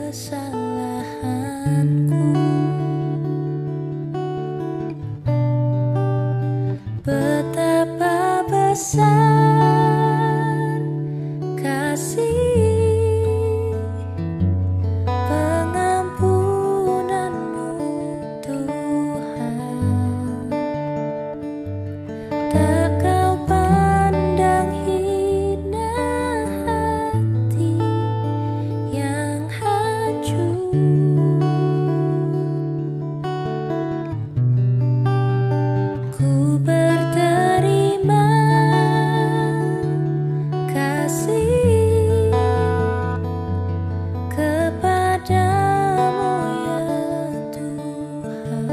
kesalahanku. Betapa besar kasih pengampunanmu Tuhan. Tak kau pandang hina hati yang hancur. Ku berterima kasih kepadamu ya Tuhan.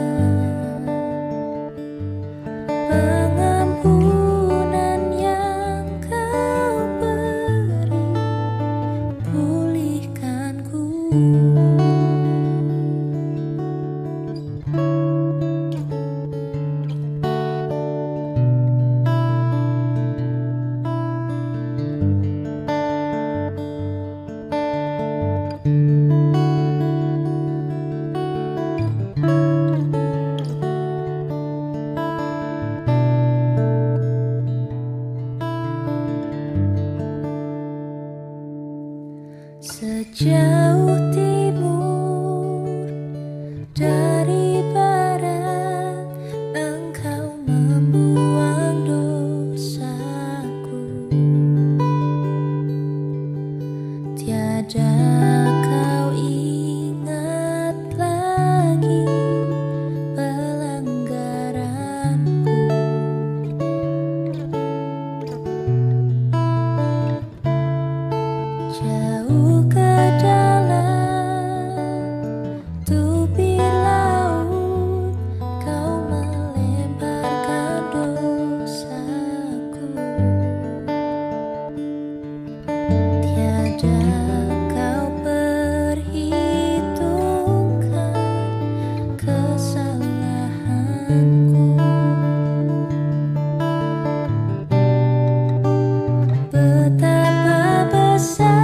Pengampunan yang kau beri, pulihkanku. Sejauh timur dari barat, Engkau membuang dosaku. Tiada kau ingat lagi pelanggaranku. Jauh ke dalam tepi laut, kau melemparkan dosaku. Tiada kau perhitungkan kesalahanku. Betapa besar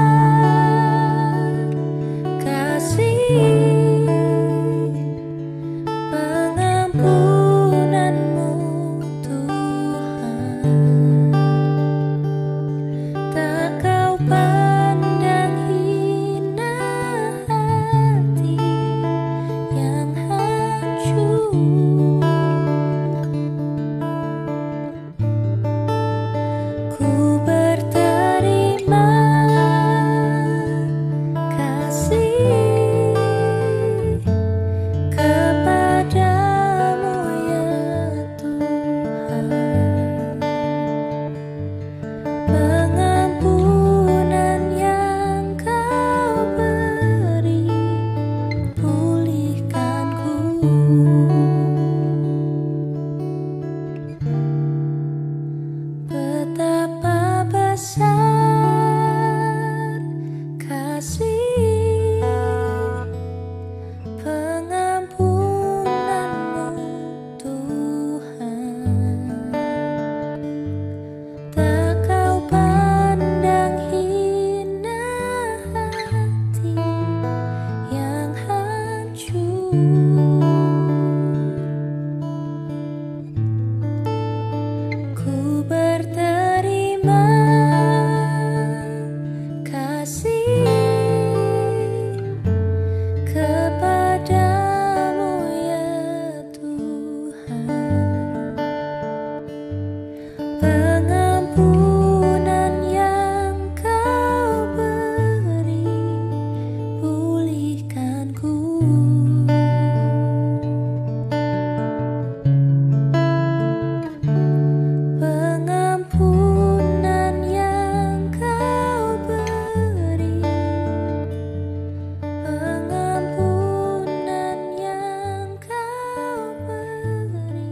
kasih pengampunanmu Tuhan. Tak kau pandang hina hati yang hancur. Ku berterima kasih kepadamu ya Tuhan. Pengampunan yang kau beri, pulihkanku. Betapa besar kasih pengampunanmu Tuhan. Tak kau pandang hina hati yang hancur. Ku berterima kasih kepadamu ya Tuhan. Pengampunan yang kau beri, pulihkanku. Pengampunan yang kau beri, pengampunan yang kau beri,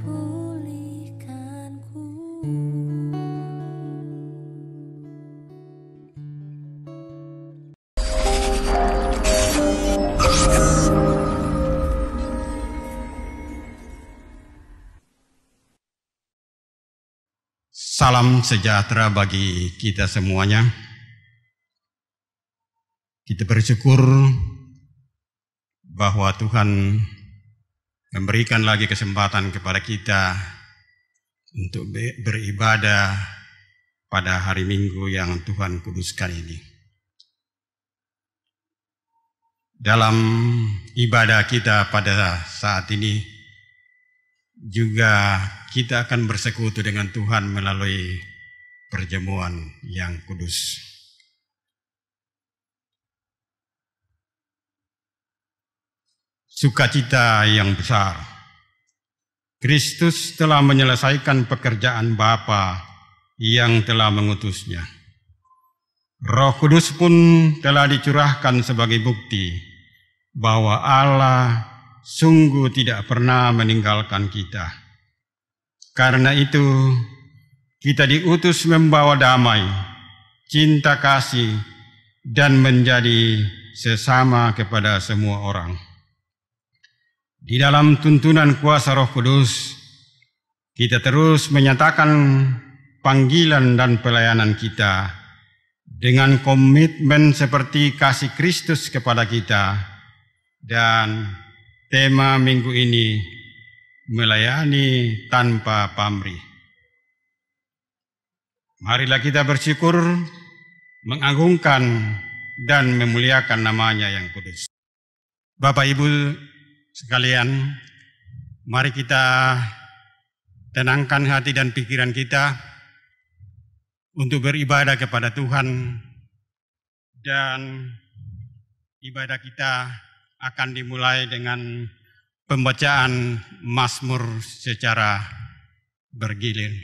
pulihkanku. Salam sejahtera bagi kita semuanya. Kita bersyukur bahwa Tuhan memberikan lagi kesempatan kepada kita untuk beribadah pada hari Minggu yang Tuhan kuduskan ini. Dalam ibadah kita pada saat ini juga kita akan bersekutu dengan Tuhan melalui perjamuan yang kudus. Sukacita yang besar. Kristus telah menyelesaikan pekerjaan Bapa yang telah mengutusnya. Roh Kudus pun telah dicurahkan sebagai bukti bahwa Allah sungguh tidak pernah meninggalkan kita. Karena itu, kita diutus membawa damai, cinta kasih, dan menjadi sesama kepada semua orang. Di dalam tuntunan kuasa Roh Kudus, kita terus menyatakan panggilan dan pelayanan kita dengan komitmen seperti kasih Kristus kepada kita. Dan tema minggu ini, melayani tanpa pamrih. Marilah kita bersyukur, mengagungkan, dan memuliakan namanya yang kudus. Bapak Ibu sekalian, mari kita tenangkan hati dan pikiran kita untuk beribadah kepada Tuhan, dan ibadah kita akan dimulai dengan pembacaan Mazmur secara bergilir.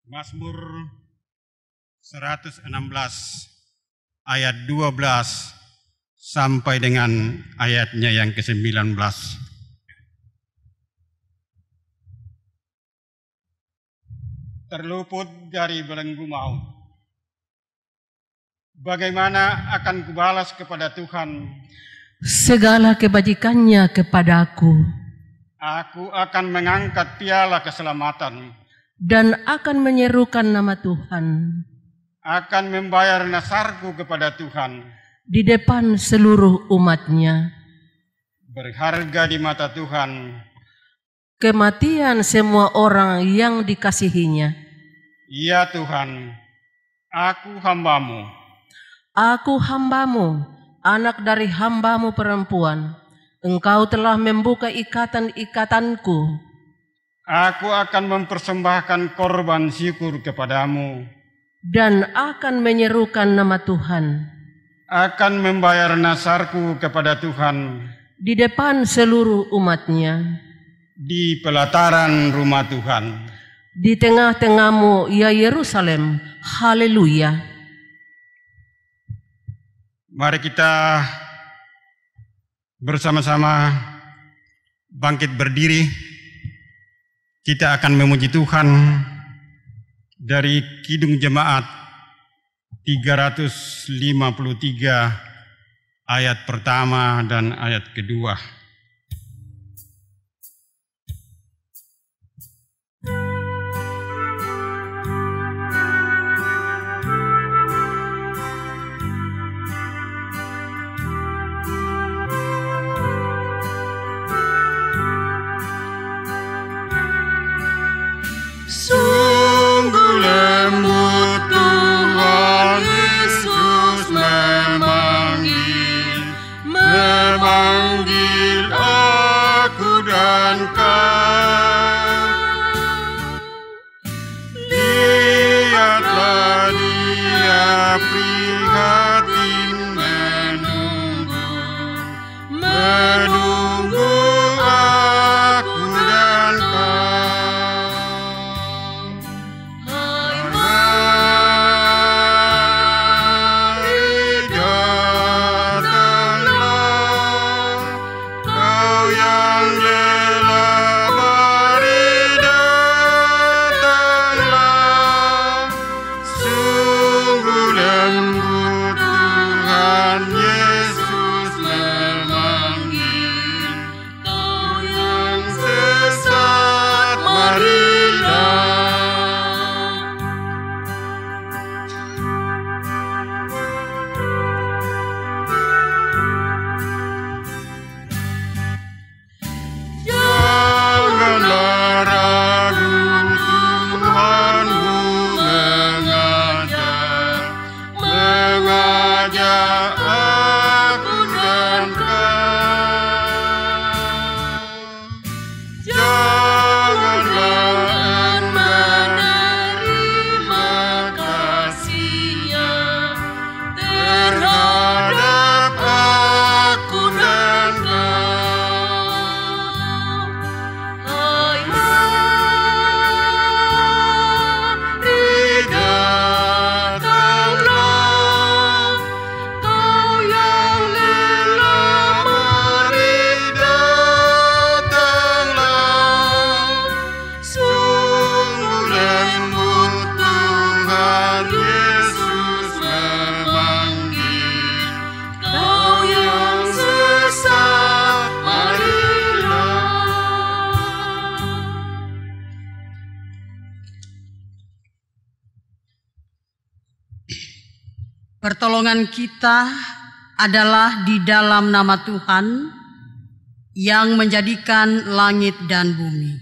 Mazmur 116 ayat 12 sampai dengan ayatnya yang ke-19. Terluput dari belenggu maut. Bagaimana akan kubalas kepada Tuhan segala kebajikannya kepadaku? Aku akan mengangkat piala keselamatan dan akan menyerukan nama Tuhan. Akan membayar nasarku kepada Tuhan di depan seluruh umatnya. Berharga di mata Tuhan kematian semua orang yang dikasihinya. Ya Tuhan, aku hambamu. Aku hambamu, anak dari hambamu perempuan. Engkau telah membuka ikatan-ikatanku. Aku akan mempersembahkan korban syukur kepadamu dan akan menyerukan nama Tuhan. Akan membayar nasarku kepada Tuhan di depan seluruh umatnya. Di pelataran rumah Tuhan, di tengah-tengahmu, ya Yerusalem. Haleluya. Mari kita bersama-sama bangkit berdiri. Kita akan memuji Tuhan dari Kidung Jemaat 353 ayat pertama dan ayat kedua. Sungguh lembut Tuhan Yesus memanggil aku dan kau. Lihatlah Dia prihatin menunggu aku dan kau. Yesus memanggil. Pertolongan kita adalah di dalam nama Tuhan yang menjadikan langit dan bumi.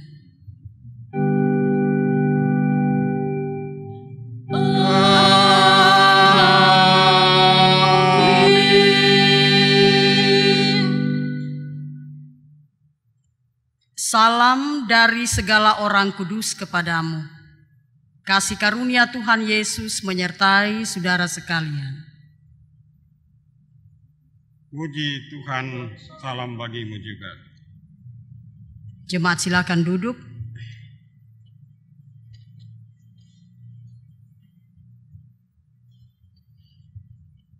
Salam dari segala orang kudus kepadamu. Kasih karunia Tuhan Yesus menyertai saudara sekalian. Puji Tuhan, salam bagimu juga. Jemaat silakan duduk.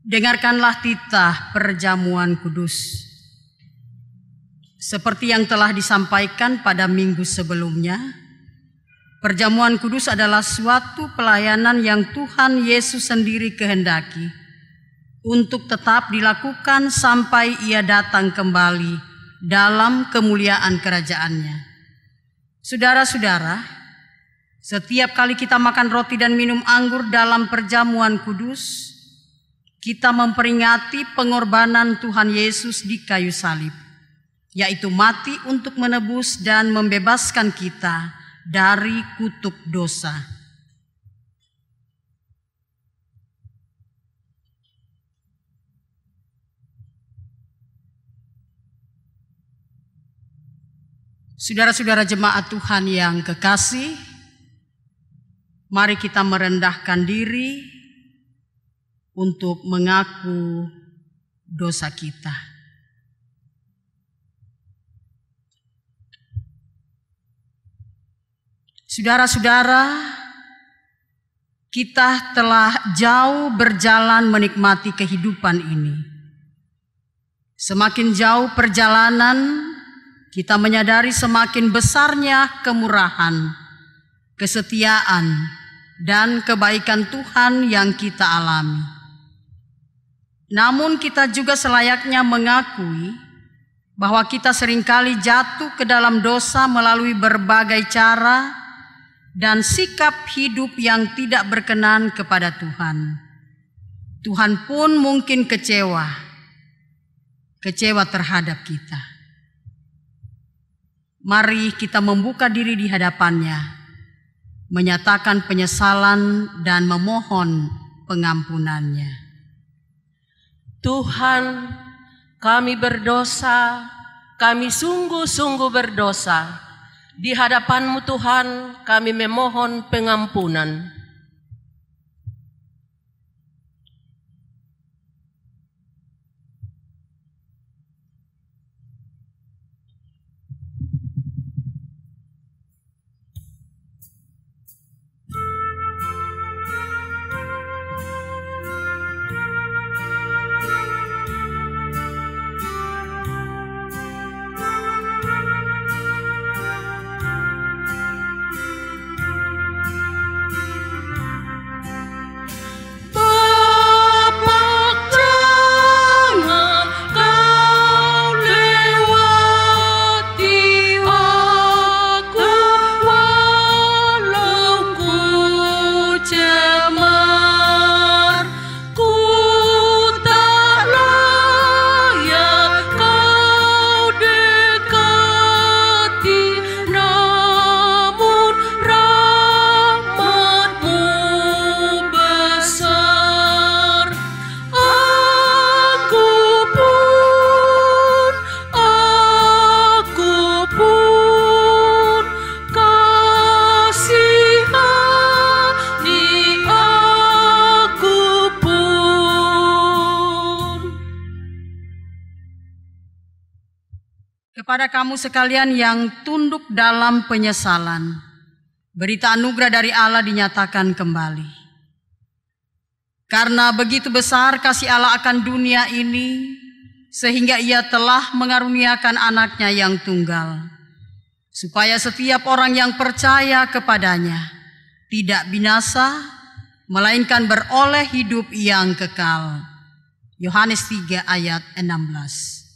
Dengarkanlah titah perjamuan kudus. Seperti yang telah disampaikan pada minggu sebelumnya, perjamuan kudus adalah suatu pelayanan yang Tuhan Yesus sendiri kehendaki untuk tetap dilakukan sampai Ia datang kembali dalam kemuliaan kerajaan-Nya. Saudara-saudara, setiap kali kita makan roti dan minum anggur dalam perjamuan kudus, kita memperingati pengorbanan Tuhan Yesus di kayu salib, yaitu mati untuk menebus dan membebaskan kita dari kutuk dosa. Saudara-saudara jemaat Tuhan yang kekasih, mari kita merendahkan diri untuk mengaku dosa kita. Saudara-saudara, kita telah jauh berjalan menikmati kehidupan ini. Semakin jauh perjalanan, kita menyadari semakin besarnya kemurahan, kesetiaan, dan kebaikan Tuhan yang kita alami. Namun kita juga selayaknya mengakui bahwa kita seringkali jatuh ke dalam dosa melalui berbagai cara dan sikap hidup yang tidak berkenan kepada Tuhan. Tuhan pun mungkin kecewa terhadap kita. Mari kita membuka diri di hadapan-Nya, menyatakan penyesalan dan memohon pengampunan-Nya. Tuhan, kami berdosa, kami sungguh-sungguh berdosa. Di hadapan-Mu Tuhan, kami memohon pengampunan. Kepada kamu sekalian yang tunduk dalam penyesalan, berita anugerah dari Allah dinyatakan kembali. Karena begitu besar kasih Allah akan dunia ini, sehingga Ia telah mengaruniakan anaknya yang tunggal, supaya setiap orang yang percaya kepadanya tidak binasa, melainkan beroleh hidup yang kekal. Yohanes 3 ayat 16.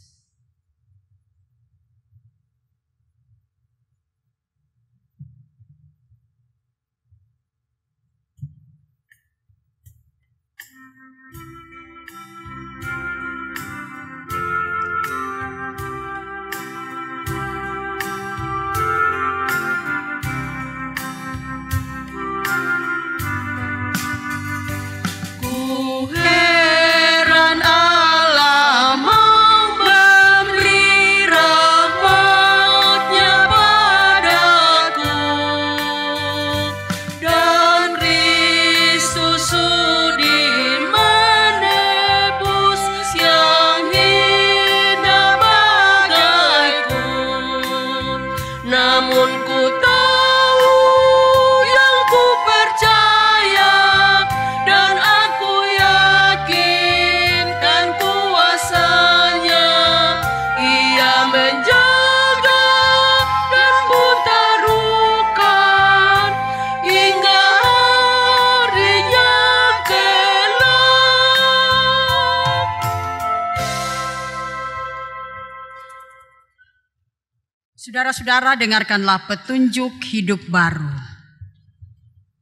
Saudara-saudara, dengarkanlah petunjuk hidup baru.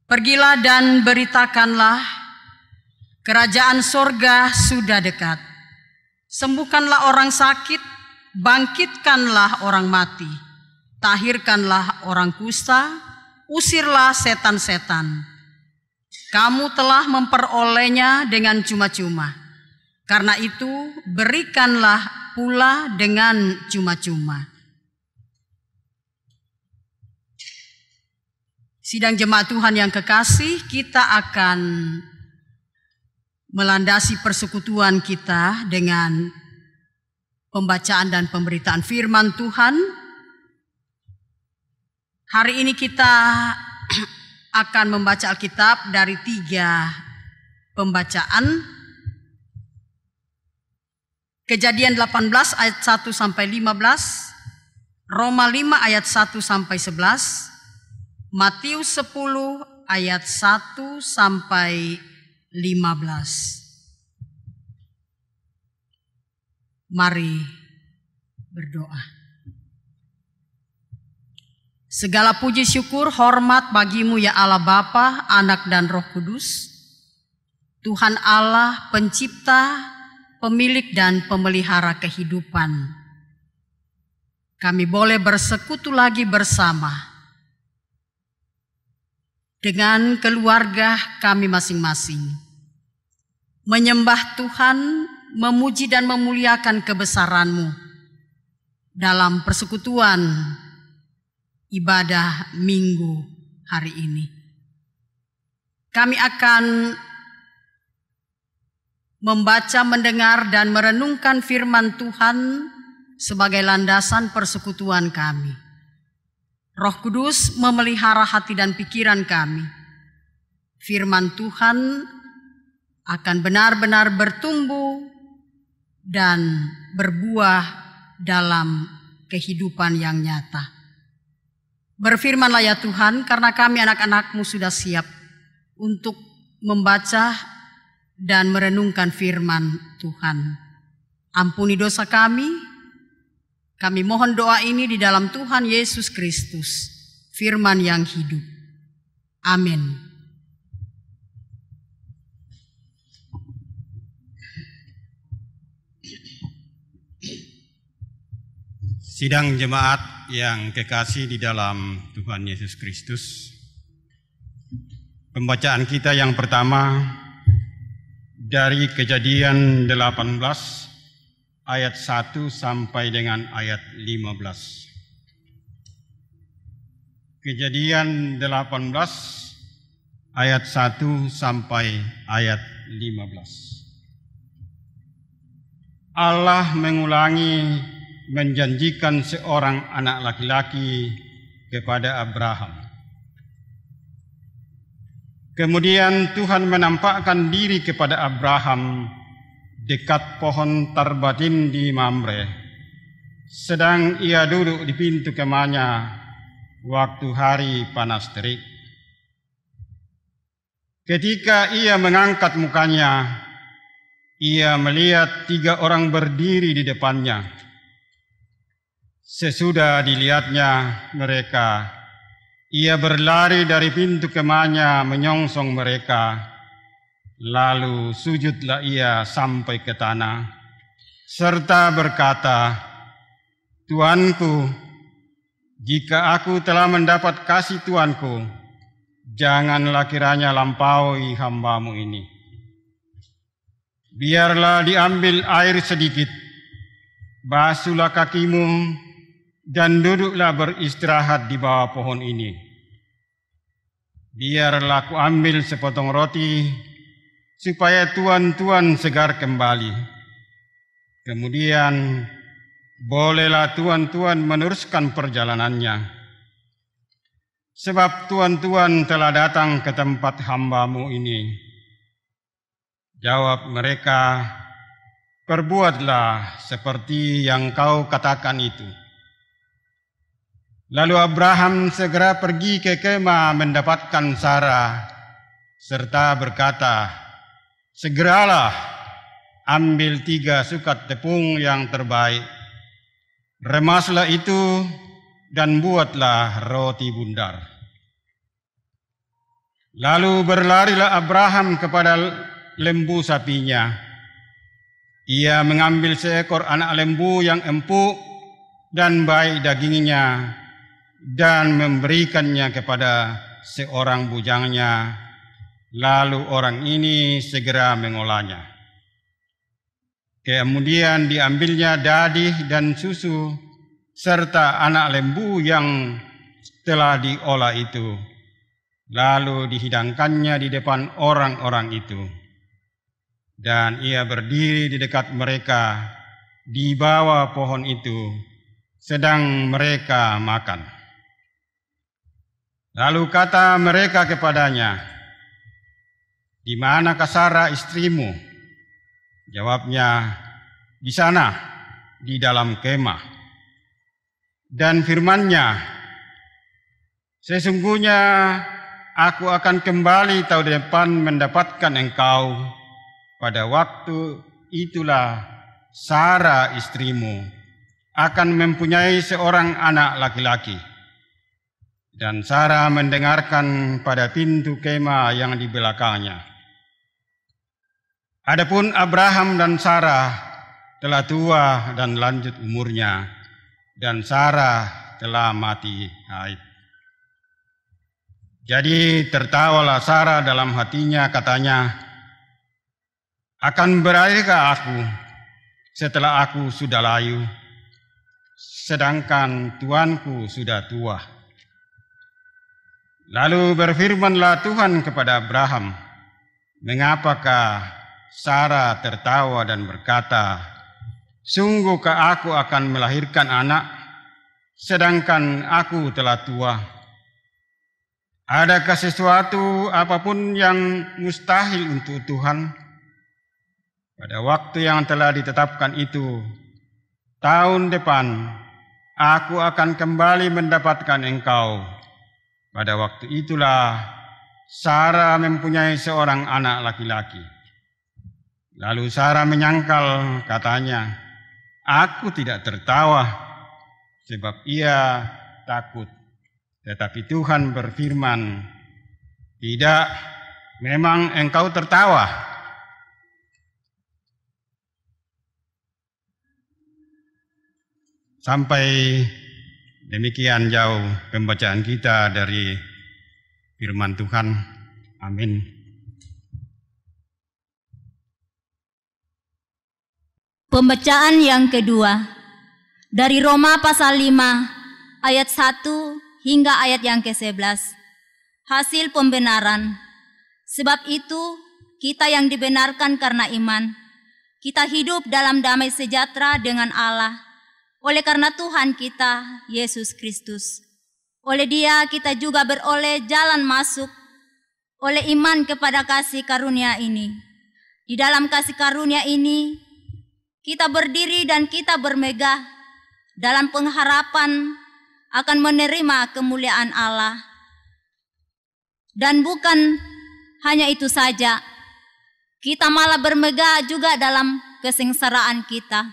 Pergilah dan beritakanlah, kerajaan sorga sudah dekat. Sembuhkanlah orang sakit, bangkitkanlah orang mati, tahirkanlah orang kusta, usirlah setan-setan. Kamu telah memperolehnya dengan cuma-cuma. Karena itu, berikanlah pula dengan cuma-cuma. Sidang jemaat Tuhan yang kekasih, kita akan melandasi persekutuan kita dengan pembacaan dan pemberitaan firman Tuhan. Hari ini kita akan membaca Alkitab dari 3 pembacaan. Kejadian 18 ayat 1 sampai 15, Roma 5 ayat 1 sampai 11, Matius 10 ayat 1 sampai 15. Mari berdoa. Segala puji syukur hormat bagimu ya Allah Bapa, Anak dan Roh Kudus. Tuhan Allah pencipta, pemilik dan pemelihara kehidupan. Kami boleh bersekutu lagi bersama dengan keluarga kami masing-masing, menyembah Tuhan, memuji dan memuliakan kebesaran-Mu dalam persekutuan ibadah minggu hari ini. Kami akan membaca, mendengar dan merenungkan firman Tuhan sebagai landasan persekutuan kami. Roh Kudus memelihara hati dan pikiran kami. Firman Tuhan akan benar-benar bertumbuh dan berbuah dalam kehidupan yang nyata. Berfirmanlah ya Tuhan, karena kami anak-anak-Mu sudah siap untuk membaca dan merenungkan firman Tuhan. Ampuni dosa kami. Kami mohon doa ini di dalam Tuhan Yesus Kristus, firman yang hidup. Amin. Sidang jemaat yang kekasih di dalam Tuhan Yesus Kristus, pembacaan kita yang pertama dari Kejadian 18 ayat 1 sampai dengan ayat 15. Kejadian 18 ayat 1 sampai ayat 15. Allah mengulangi menjanjikan seorang anak laki-laki kepada Abraham. Kemudian Tuhan menampakkan diri kepada Abraham dekat pohon tarbatin di Mamre, sedang ia duduk di pintu kemahnya waktu hari panas terik. Ketika ia mengangkat mukanya, ia melihat 3 orang berdiri di depannya. Sesudah dilihatnya mereka, ia berlari dari pintu kemahnya menyongsong mereka. Lalu sujudlah ia sampai ke tanah, serta berkata, Tuanku, jika aku telah mendapat kasih Tuanku, janganlah kiranya lampaui hamba-Mu ini. Biarlah diambil air sedikit, basuhlah kakimu, dan duduklah beristirahat di bawah pohon ini. Biarlah aku ambil sepotong roti, supaya tuan-tuan segar kembali. Kemudian bolehlah tuan-tuan meneruskan perjalanannya. Sebab tuan-tuan telah datang ke tempat hamba-Mu ini. Jawab mereka, perbuatlah seperti yang kau katakan itu. Lalu Abraham segera pergi ke kemah mendapatkan Sarah, serta berkata, segeralah ambil 3 sukat tepung yang terbaik, remaslah itu dan buatlah roti bundar. Lalu berlarilah Abraham kepada lembu sapinya. Ia mengambil seekor anak lembu yang empuk dan baik dagingnya dan memberikannya kepada seorang bujangnya. Lalu orang ini segera mengolahnya. Kemudian diambilnya dadih dan susu serta anak lembu yang telah diolah itu. Lalu dihidangkannya di depan orang-orang itu. Dan ia berdiri di dekat mereka di bawah pohon itu, sedang mereka makan. Lalu kata mereka kepadanya, "Di manakah Sara istrimu?" Jawabnya, "Di sana, di dalam kemah." Dan firman-Nya, "Sesungguhnya aku akan kembali tahun depan mendapatkan engkau. Pada waktu itulah Sara istrimu akan mempunyai seorang anak laki-laki." Dan Sara mendengarkan pada pintu kemah yang di belakangnya. Adapun Abraham dan Sarah telah tua dan lanjut umurnya, dan Sarah telah mati haid. Jadi tertawalah Sarah dalam hatinya, katanya, "Akan berakhirkah aku setelah aku sudah layu, sedangkan tuanku sudah tua?" Lalu berfirmanlah Tuhan kepada Abraham, "Mengapakah Sarah tertawa dan berkata, sungguhkah aku akan melahirkan anak, sedangkan aku telah tua? Adakah sesuatu apapun yang mustahil untuk Tuhan?" Pada waktu yang telah ditetapkan itu, tahun depan aku akan kembali mendapatkan engkau. Pada waktu itulah Sarah mempunyai seorang anak laki-laki. Lalu Sarah menyangkal, katanya, "Aku tidak tertawa," sebab ia takut. Tetapi Tuhan berfirman, "Tidak, memang engkau tertawa." Sampai demikian jauh pembacaan kita dari firman Tuhan. Amin. Pembacaan yang kedua dari Roma pasal 5 ayat 1 hingga ayat yang ke-11. Hasil pembenaran. Sebab itu kita yang dibenarkan karena iman, kita hidup dalam damai sejahtera dengan Allah oleh karena Tuhan kita Yesus Kristus. Oleh Dia kita juga beroleh jalan masuk oleh iman kepada kasih karunia ini. Di dalam kasih karunia ini kita berdiri dan kita bermegah dalam pengharapan akan menerima kemuliaan Allah. Dan bukan hanya itu saja, kita malah bermegah juga dalam kesengsaraan kita.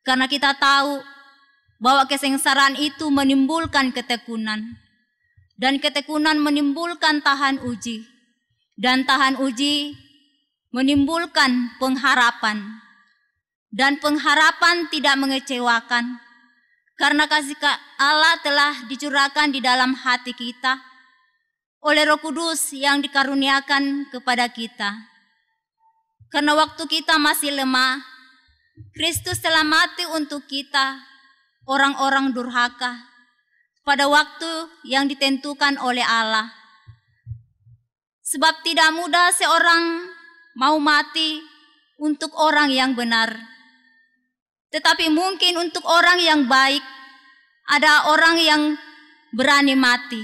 Karena kita tahu bahwa kesengsaraan itu menimbulkan ketekunan. Dan ketekunan menimbulkan tahan uji. Dan tahan uji menimbulkan pengharapan. Dan pengharapan tidak mengecewakan, karena kasih Allah telah dicurahkan di dalam hati kita oleh Roh Kudus yang dikaruniakan kepada kita. Karena waktu kita masih lemah, Kristus telah mati untuk kita, orang-orang durhaka, pada waktu yang ditentukan oleh Allah. Sebab tidak mudah seorang mau mati untuk orang yang benar. Tetapi mungkin untuk orang yang baik, ada orang yang berani mati.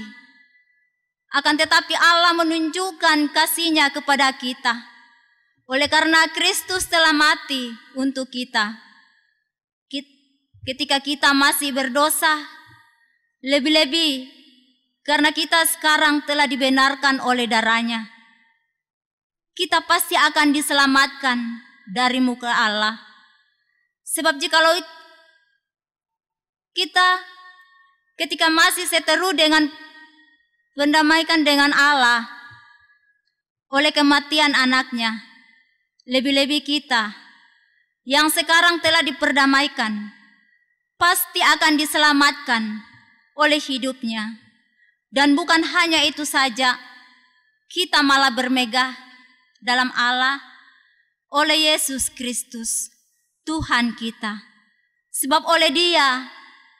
Akan tetapi Allah menunjukkan kasih-Nya kepada kita. Oleh karena Kristus telah mati untuk kita. Ketika kita masih berdosa, lebih-lebih karena kita sekarang telah dibenarkan oleh darah-Nya. Kita pasti akan diselamatkan dari muka Allah. Sebab jikalau kita ketika masih seteru dengan mendamaikan dengan Allah oleh kematian anaknya. Lebih-lebih kita yang sekarang telah diperdamaikan pasti akan diselamatkan oleh hidupnya. Dan bukan hanya itu saja, kita malah bermegah dalam Allah oleh Yesus Kristus, Tuhan kita. Sebab oleh Dia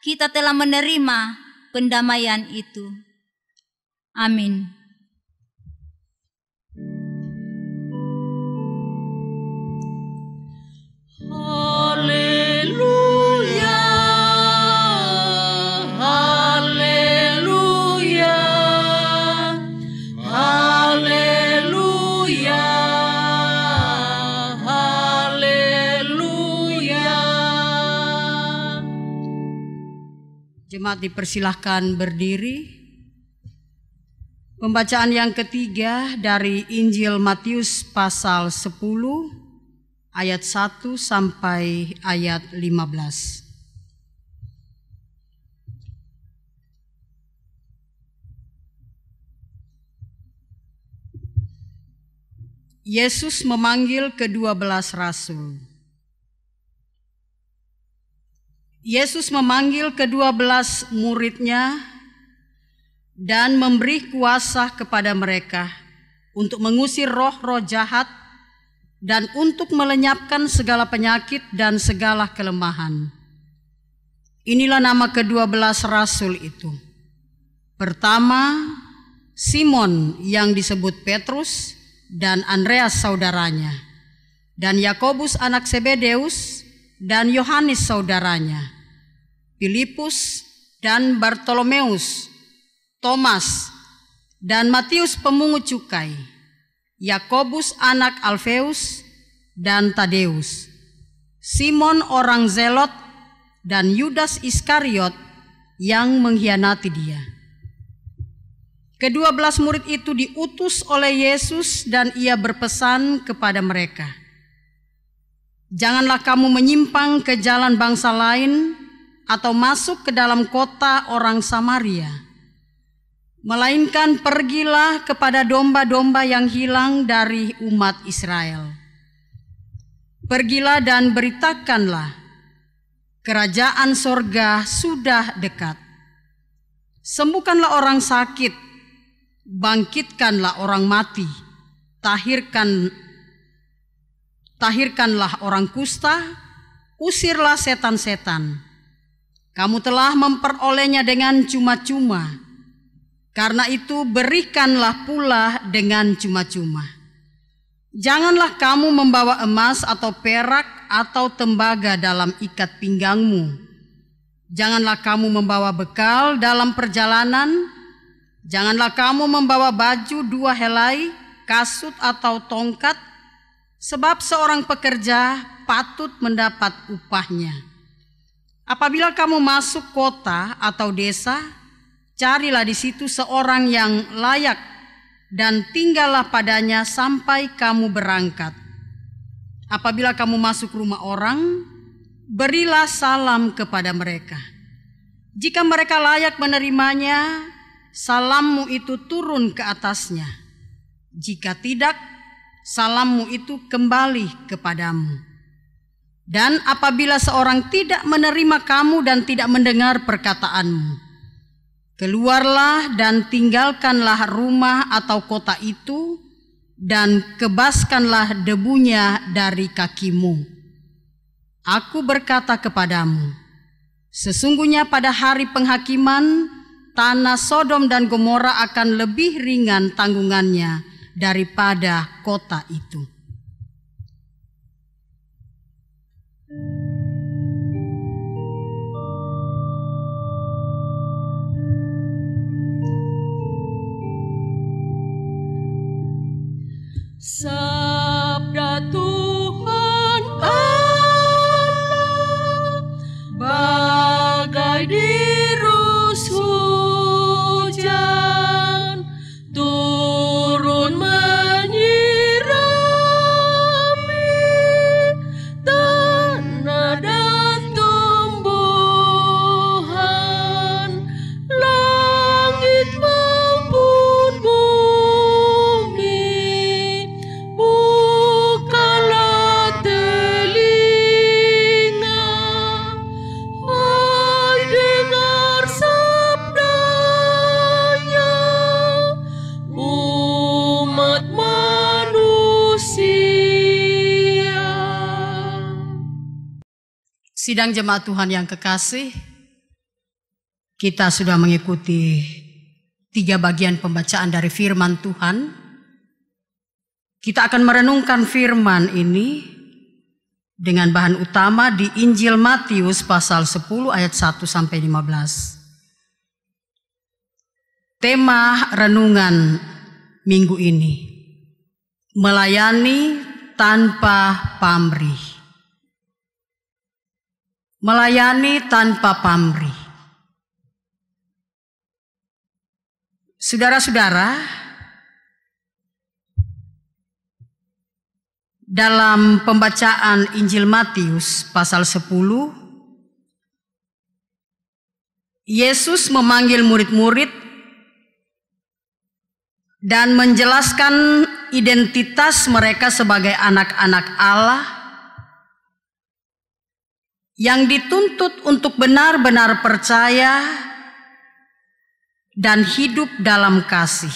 kita telah menerima pendamaian itu. Amin. Haleluya, haleluya, haleluya, haleluya. Jemaat dipersilahkan berdiri. Pembacaan yang ketiga dari Injil Matius pasal 10 ayat 1 sampai ayat 15. Yesus memanggil ke-12 rasul. Yesus memanggil ke-12 muridnya dan memberi kuasa kepada mereka untuk mengusir roh-roh jahat dan untuk melenyapkan segala penyakit dan segala kelemahan. Inilah nama ke-12 rasul itu. Pertama, Simon yang disebut Petrus dan Andreas saudaranya, dan Yakobus anak Zebedeus dan Yohanes saudaranya, Filipus dan Bartolomeus, Thomas dan Matius pemungut cukai, Yakobus anak Alfeus dan Tadeus, Simon orang Zelot dan Yudas Iskariot yang mengkhianati Dia. Ke-12 murid itu diutus oleh Yesus dan Ia berpesan kepada mereka, "Janganlah kamu menyimpang ke jalan bangsa lain atau masuk ke dalam kota orang Samaria, melainkan pergilah kepada domba-domba yang hilang dari umat Israel. Pergilah dan beritakanlah, kerajaan sorga sudah dekat. Sembuhkanlah orang sakit, bangkitkanlah orang mati, tahirkanlah orang kusta, usirlah setan-setan. Kamu telah memperolehnya dengan cuma-cuma. Karena itu berikanlah pula dengan cuma-cuma. Janganlah kamu membawa emas atau perak atau tembaga dalam ikat pinggangmu. Janganlah kamu membawa bekal dalam perjalanan. Janganlah kamu membawa baju 2 helai, kasut atau tongkat, sebab seorang pekerja patut mendapat upahnya. Apabila kamu masuk kota atau desa, carilah di situ seorang yang layak dan tinggallah padanya sampai kamu berangkat. Apabila kamu masuk rumah orang, berilah salam kepada mereka. Jika mereka layak menerimanya, salammu itu turun ke atasnya. Jika tidak, salammu itu kembali kepadamu. Dan apabila seorang tidak menerima kamu dan tidak mendengar perkataanmu, keluarlah dan tinggalkanlah rumah atau kota itu dan kebaskanlah debunya dari kakimu. Aku berkata kepadamu, sesungguhnya pada hari penghakiman, tanah Sodom dan Gomora akan lebih ringan tanggungannya daripada kota itu. Sabda Tuhan Allah bagai dirus hujan turun menyiram Sidang jemaat Tuhan yang kekasih, kita sudah mengikuti 3 bagian pembacaan dari firman Tuhan. Kita akan merenungkan firman ini dengan bahan utama di Injil Matius pasal 10 ayat 1 sampai 15. Tema renungan minggu ini, melayani tanpa pamrih. Melayani tanpa pamrih. Saudara-saudara, dalam pembacaan Injil Matius pasal 10, Yesus memanggil murid-murid dan menjelaskan identitas mereka sebagai anak-anak Allah yang dituntut untuk benar-benar percaya dan hidup dalam kasih.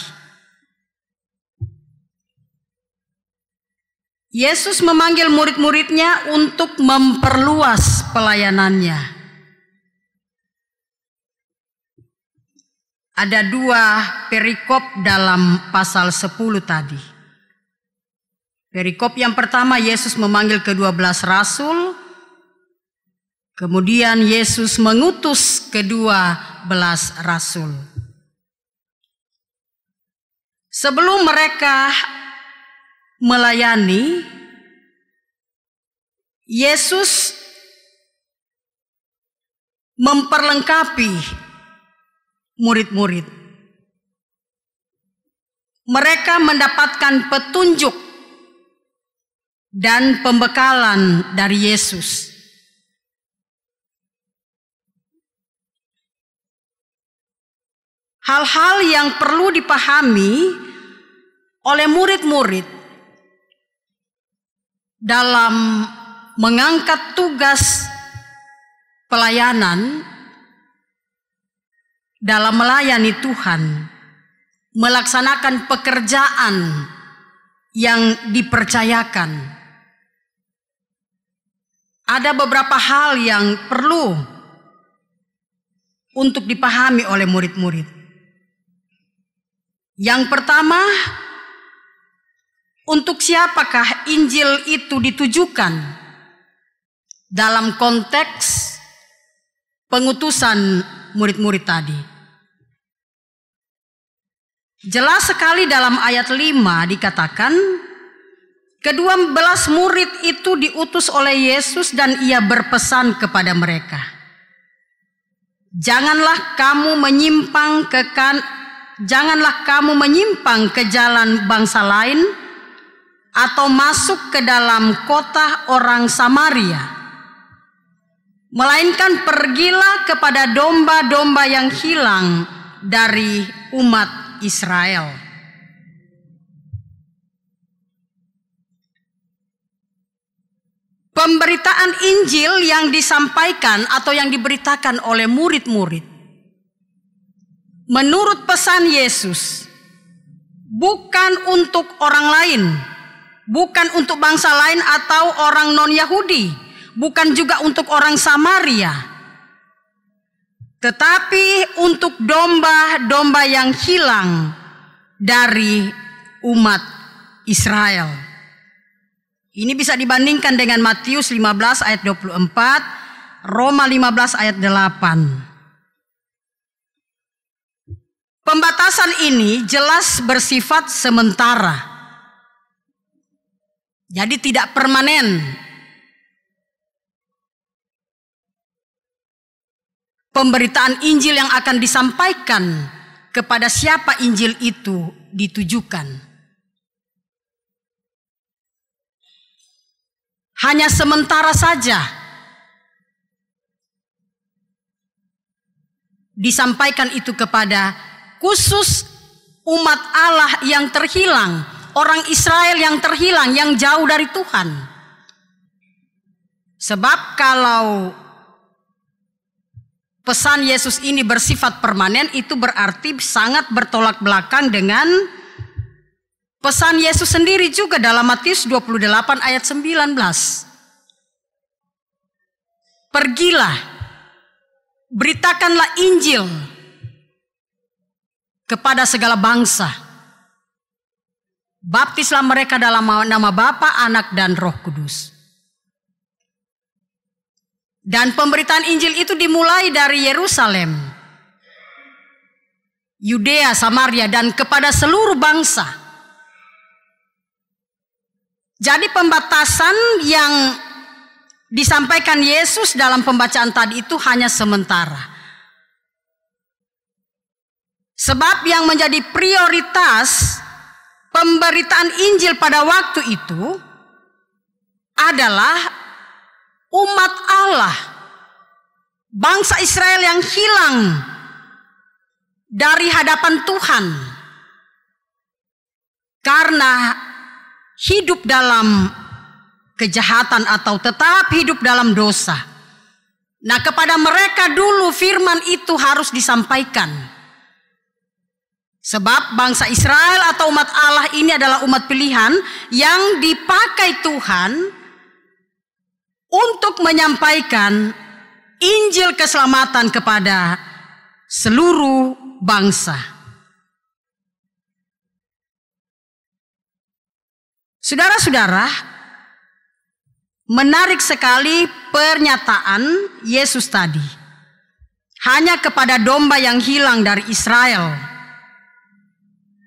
Yesus memanggil murid-muridnya untuk memperluas pelayanannya. Ada 2 perikop dalam pasal 10 tadi. Perikop yang pertama, Yesus memanggil ke-12 rasul. Kemudian Yesus mengutus ke-12 rasul. Sebelum mereka melayani, Yesus memperlengkapi murid-murid. Mereka mendapatkan petunjuk dan pembekalan dari Yesus. Hal-hal yang perlu dipahami oleh murid-murid dalam mengangkat tugas pelayanan, dalam melayani Tuhan, melaksanakan pekerjaan yang dipercayakan. Ada beberapa hal yang perlu untuk dipahami oleh murid-murid. Yang pertama, untuk siapakah Injil itu ditujukan dalam konteks pengutusan murid-murid tadi? Jelas sekali dalam ayat 5 dikatakan, ke-12 murid itu diutus oleh Yesus dan ia berpesan kepada mereka, janganlah kamu menyimpang ke jalan bangsa lain atau masuk ke dalam kota orang Samaria, melainkan pergilah kepada domba-domba yang hilang dari umat Israel. Pemberitaan Injil yang disampaikan atau yang diberitakan oleh murid-murid menurut pesan Yesus bukan untuk orang lain, bukan untuk bangsa lain atau orang non-Yahudi, bukan juga untuk orang Samaria, tetapi untuk domba-domba yang hilang dari umat Israel. Ini bisa dibandingkan dengan Matius 15 ayat 24, Roma 15 ayat 8. Pembatasan ini jelas bersifat sementara, jadi tidak permanen. Pemberitaan Injil yang akan disampaikan kepada siapa Injil itu ditujukan. Hanya sementara saja disampaikan itu kepada khusus umat Allah yang terhilang, orang Israel yang terhilang, yang jauh dari Tuhan. Sebab kalau pesan Yesus ini bersifat permanen, itu berarti sangat bertolak belakang dengan pesan Yesus sendiri juga dalam Matius 28 ayat 19. pergilah, beritakanlah Injil kepada segala bangsa. Baptislah mereka dalam nama Bapa, Anak, dan Roh Kudus. Dan pemberitaan Injil itu dimulai dari Yerusalem, Yudea, Samaria, dan kepada seluruh bangsa. Jadi pembatasan yang disampaikan Yesus dalam pembacaan tadi itu hanya sementara. Sebab yang menjadi prioritas pemberitaan Injil pada waktu itu adalah umat Allah, bangsa Israel yang hilang dari hadapan Tuhan karena hidup dalam kejahatan atau tetap hidup dalam dosa. Nah, kepada mereka dulu firman itu harus disampaikan. Sebab bangsa Israel atau umat Allah ini adalah umat pilihan yang dipakai Tuhan untuk menyampaikan Injil keselamatan kepada seluruh bangsa. Saudara-saudara, menarik sekali pernyataan Yesus tadi. Hanya kepada domba yang hilang dari Israel.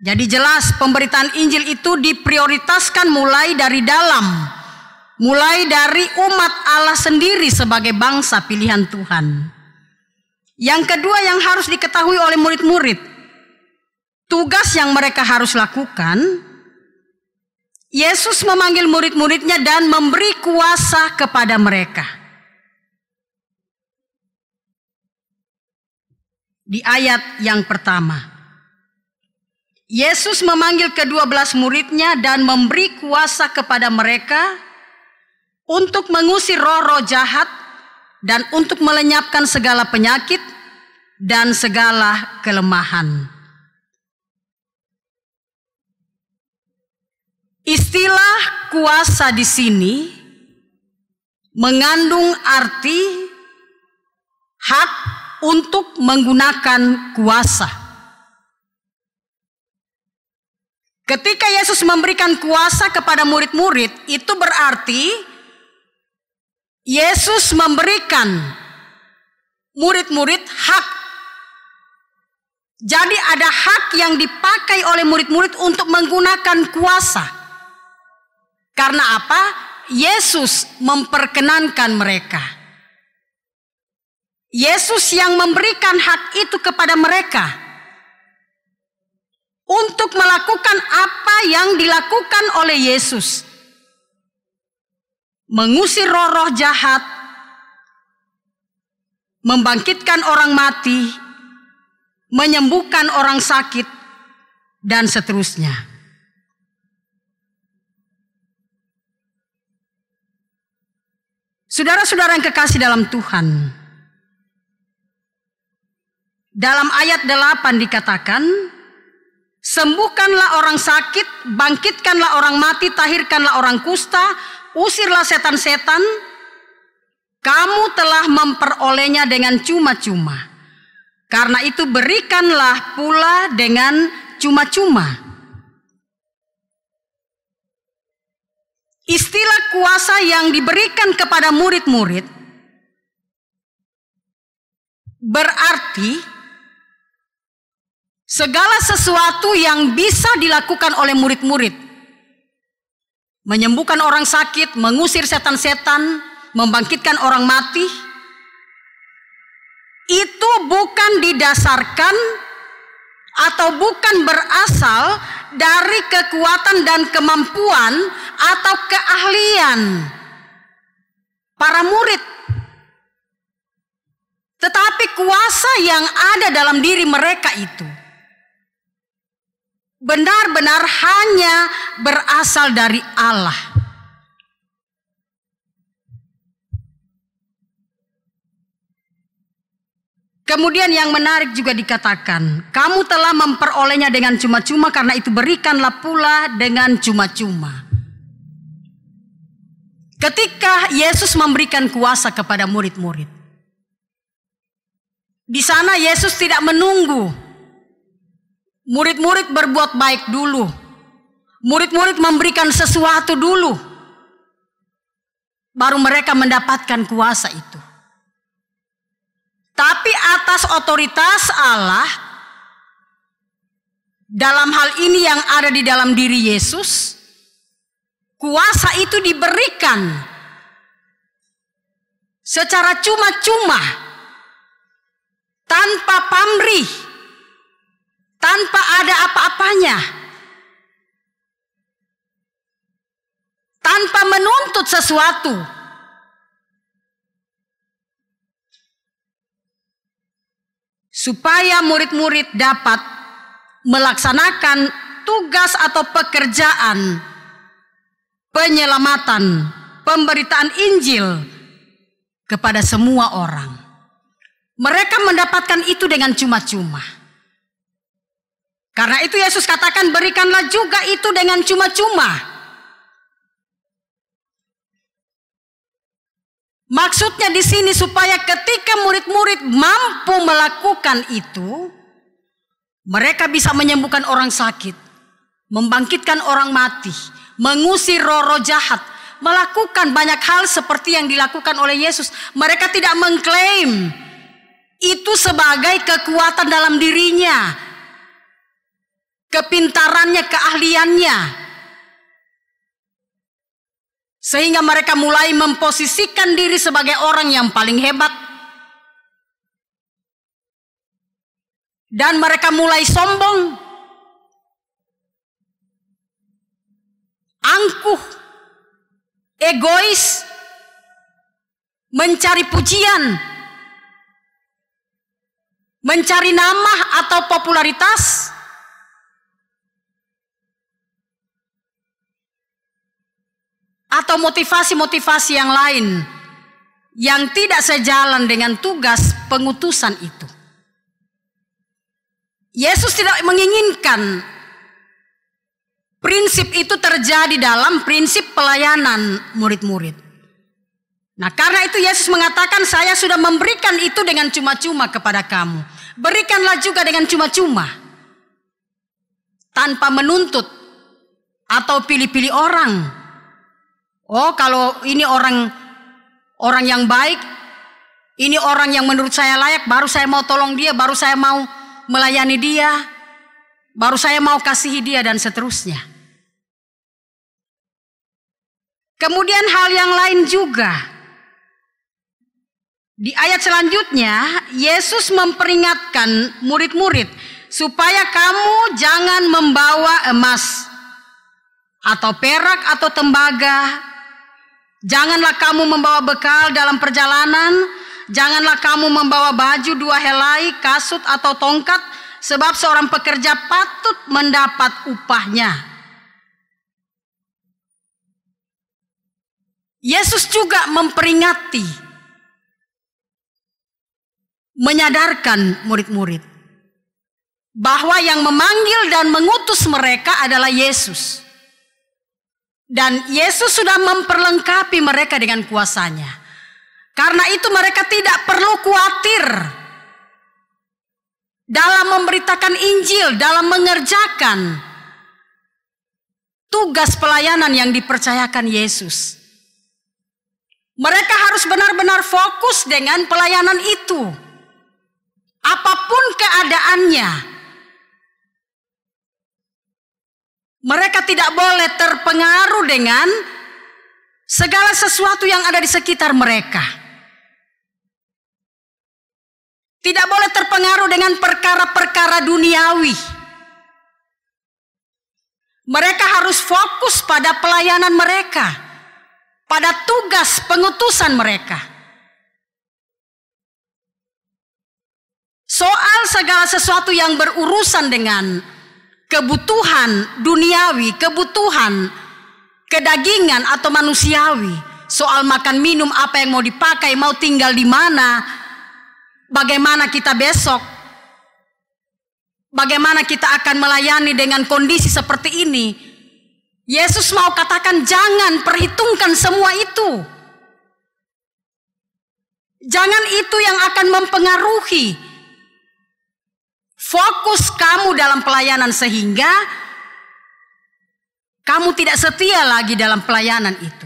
Jadi jelas pemberitaan Injil itu diprioritaskan mulai dari dalam. Mulai dari umat Allah sendiri sebagai bangsa pilihan Tuhan. Yang kedua yang harus diketahui oleh murid-murid. Tugas yang mereka harus lakukan. Yesus memanggil murid-muridnya dan memberi kuasa kepada mereka. Di ayat yang pertama. Yesus memanggil ke-12 muridnya dan memberi kuasa kepada mereka untuk mengusir roh-roh jahat dan untuk melenyapkan segala penyakit dan segala kelemahan. Istilah kuasa di sini mengandung arti hak untuk menggunakan kuasa. Ketika Yesus memberikan kuasa kepada murid-murid, itu berarti Yesus memberikan murid-murid hak. Jadi ada hak yang dipakai oleh murid-murid untuk menggunakan kuasa. Karena apa? Yesus memperkenankan mereka. Yesus yang memberikan hak itu kepada mereka. Untuk melakukan apa yang dilakukan oleh Yesus. Mengusir roh-roh jahat. Membangkitkan orang mati. Menyembuhkan orang sakit. Dan seterusnya. Saudara-saudara yang kekasih dalam Tuhan. Dalam ayat 8 dikatakan, sembuhkanlah orang sakit, bangkitkanlah orang mati, tahirkanlah orang kusta, usirlah setan-setan. Kamu telah memperolehnya dengan cuma-cuma. Karena itu berikanlah pula dengan cuma-cuma. Istilah kuasa yang diberikan kepada murid-murid berarti segala sesuatu yang bisa dilakukan oleh murid-murid. Menyembuhkan orang sakit, mengusir setan-setan, membangkitkan orang mati. Itu bukan didasarkan atau bukan berasal dari kekuatan dan kemampuan atau keahlian para murid. Tetapi kuasa yang ada dalam diri mereka itu benar-benar hanya berasal dari Allah. Kemudian yang menarik juga dikatakan, kamu telah memperolehnya dengan cuma-cuma, karena itu berikanlah pula dengan cuma-cuma. ketika Yesus memberikan kuasa kepada murid-murid. Di sana Yesus tidak menunggu murid-murid berbuat baik dulu. Murid-murid memberikan sesuatu dulu, baru mereka mendapatkan kuasa itu. Tapi atas otoritas Allah, dalam hal ini yang ada di dalam diri Yesus, kuasa itu diberikan secara cuma-cuma, tanpa pamrih, tanpa ada apa-apanya, tanpa menuntut sesuatu. Supaya murid-murid dapat melaksanakan tugas atau pekerjaan penyelamatan, pemberitaan Injil kepada semua orang. Mereka mendapatkan itu dengan cuma-cuma. Karena itu Yesus katakan, berikanlah juga itu dengan cuma-cuma. Maksudnya di sini supaya ketika murid-murid mampu melakukan itu, mereka bisa menyembuhkan orang sakit, membangkitkan orang mati, mengusir roh-roh jahat, melakukan banyak hal seperti yang dilakukan oleh Yesus. Mereka tidak mengklaim itu sebagai kekuatan dalam dirinya, kepintarannya, keahliannya. Sehingga mereka mulai memposisikan diri sebagai orang yang paling hebat. Dan mereka mulai sombong, angkuh, egois, mencari pujian, mencari nama atau popularitas. Atau motivasi-motivasi yang lain yang tidak sejalan dengan tugas pengutusan itu. Yesus tidak menginginkan prinsip itu terjadi dalam prinsip pelayanan murid-murid. Nah, karena itu Yesus mengatakan, saya sudah memberikan itu dengan cuma-cuma kepada kamu. Berikanlah juga dengan cuma-cuma, tanpa menuntut atau pilih-pilih orang. Oh, kalau ini orang yang baik, ini orang yang menurut saya layak, baru saya mau tolong dia, baru saya mau melayani dia, baru saya mau kasihi dia, dan seterusnya. Kemudian hal yang lain juga. Di ayat selanjutnya, Yesus memperingatkan murid-murid supaya kamu jangan membawa emas atau perak atau tembaga. Janganlah kamu membawa bekal dalam perjalanan. Janganlah kamu membawa baju, 2 helai, kasut atau tongkat. Sebab seorang pekerja patut mendapat upahnya. Yesus juga memperingati, menyadarkan murid-murid bahwa yang memanggil dan mengutus mereka adalah Yesus. Dan Yesus sudah memperlengkapi mereka dengan kuasanya. Karena itu mereka tidak perlu khawatir dalam memberitakan Injil, dalam mengerjakan tugas pelayanan yang dipercayakan Yesus. Mereka harus benar-benar fokus dengan pelayanan itu. Apapun keadaannya. Mereka tidak boleh terpengaruh dengan segala sesuatu yang ada di sekitar mereka. Tidak boleh terpengaruh dengan perkara-perkara duniawi. Mereka harus fokus pada pelayanan mereka, pada tugas pengutusan mereka. Soal segala sesuatu yang berurusan dengan kebutuhan duniawi, kebutuhan kedagingan atau manusiawi, soal makan minum, apa yang mau dipakai, mau tinggal di mana, bagaimana kita besok, bagaimana kita akan melayani dengan kondisi seperti ini, Yesus mau katakan jangan perhitungkan semua itu. Jangan itu yang akan mempengaruhi fokus kamu dalam pelayanan sehingga kamu tidak setia lagi dalam pelayanan itu.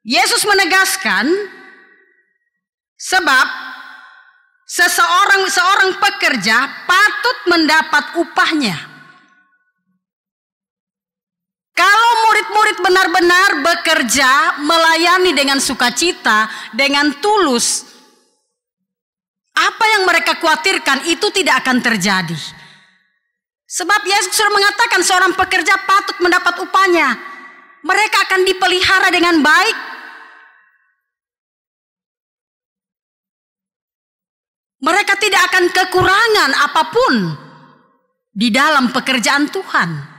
Yesus menegaskan sebab seorang pekerja patut mendapat upahnya. Kalau murid-murid benar-benar bekerja, melayani dengan sukacita, dengan tulus, apa yang mereka khawatirkan itu tidak akan terjadi. Sebab Yesus sudah mengatakan seorang pekerja patut mendapat upahnya. Mereka akan dipelihara dengan baik. Mereka tidak akan kekurangan apapun di dalam pekerjaan Tuhan.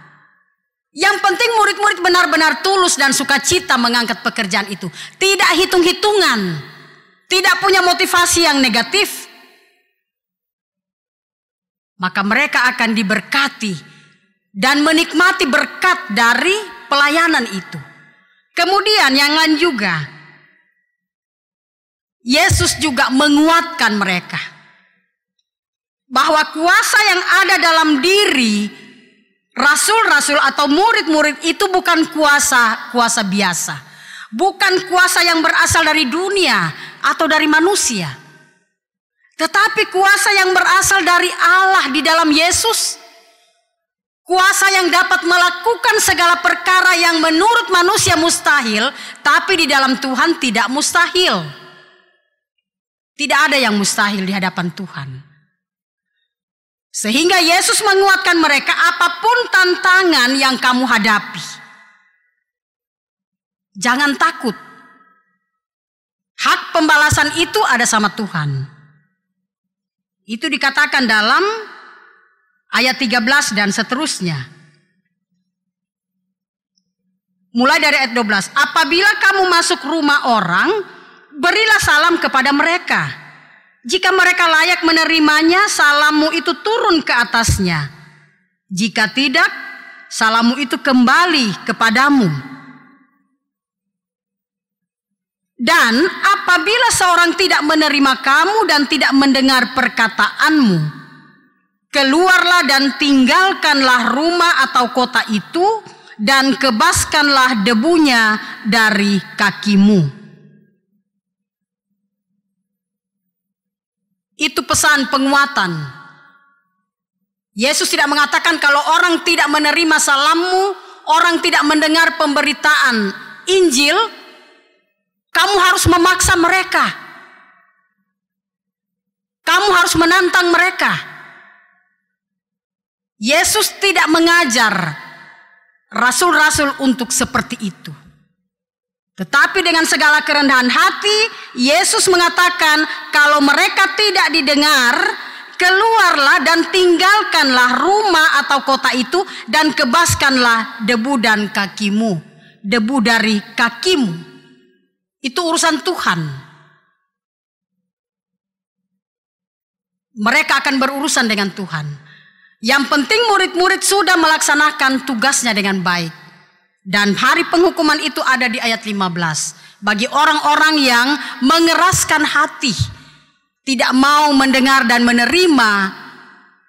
Yang penting murid-murid benar-benar tulus dan sukacita mengangkat pekerjaan itu. Tidak hitung-hitungan. Tidak punya motivasi yang negatif. Maka mereka akan diberkati dan menikmati berkat dari pelayanan itu. Kemudian yang lain juga. Yesus juga menguatkan mereka. Bahwa kuasa yang ada dalam diri rasul-rasul atau murid-murid itu bukan kuasa biasa. Bukan kuasa yang berasal dari dunia atau dari manusia. Tetapi kuasa yang berasal dari Allah di dalam Yesus. Kuasa yang dapat melakukan segala perkara yang menurut manusia mustahil, tapi di dalam Tuhan tidak mustahil. Tidak ada yang mustahil di hadapan Tuhan. Sehingga Yesus menguatkan mereka apapun tantangan yang kamu hadapi. Jangan takut. Hak pembalasan itu ada sama Tuhan. Itu dikatakan dalam ayat 13 dan seterusnya. Mulai dari ayat 12. Apabila kamu masuk rumah orang, berilah salam kepada mereka. Jika mereka layak menerimanya, salammu itu turun ke atasnya. Jika tidak, salammu itu kembali kepadamu. Dan apabila seorang tidak menerima kamu dan tidak mendengar perkataanmu, keluarlah dan tinggalkanlah rumah atau kota itu dan kebaskanlah debunya dari kakimu. Itu pesan penguatan. Yesus tidak mengatakan kalau orang tidak menerima salammu, orang tidak mendengar pemberitaan Injil, kamu harus memaksa mereka. Kamu harus menantang mereka. Yesus tidak mengajar rasul-rasul untuk seperti itu. Tetapi dengan segala kerendahan hati, Yesus mengatakan kalau mereka tidak didengar, keluarlah dan tinggalkanlah rumah atau kota itu dan kebaskanlah debu dan kakimu. Debu dari kakimu. Itu urusan Tuhan. Mereka akan berurusan dengan Tuhan. Yang penting murid-murid sudah melaksanakan tugasnya dengan baik. Dan hari penghukuman itu ada di ayat 15. Bagi orang-orang yang mengeraskan hati, tidak mau mendengar dan menerima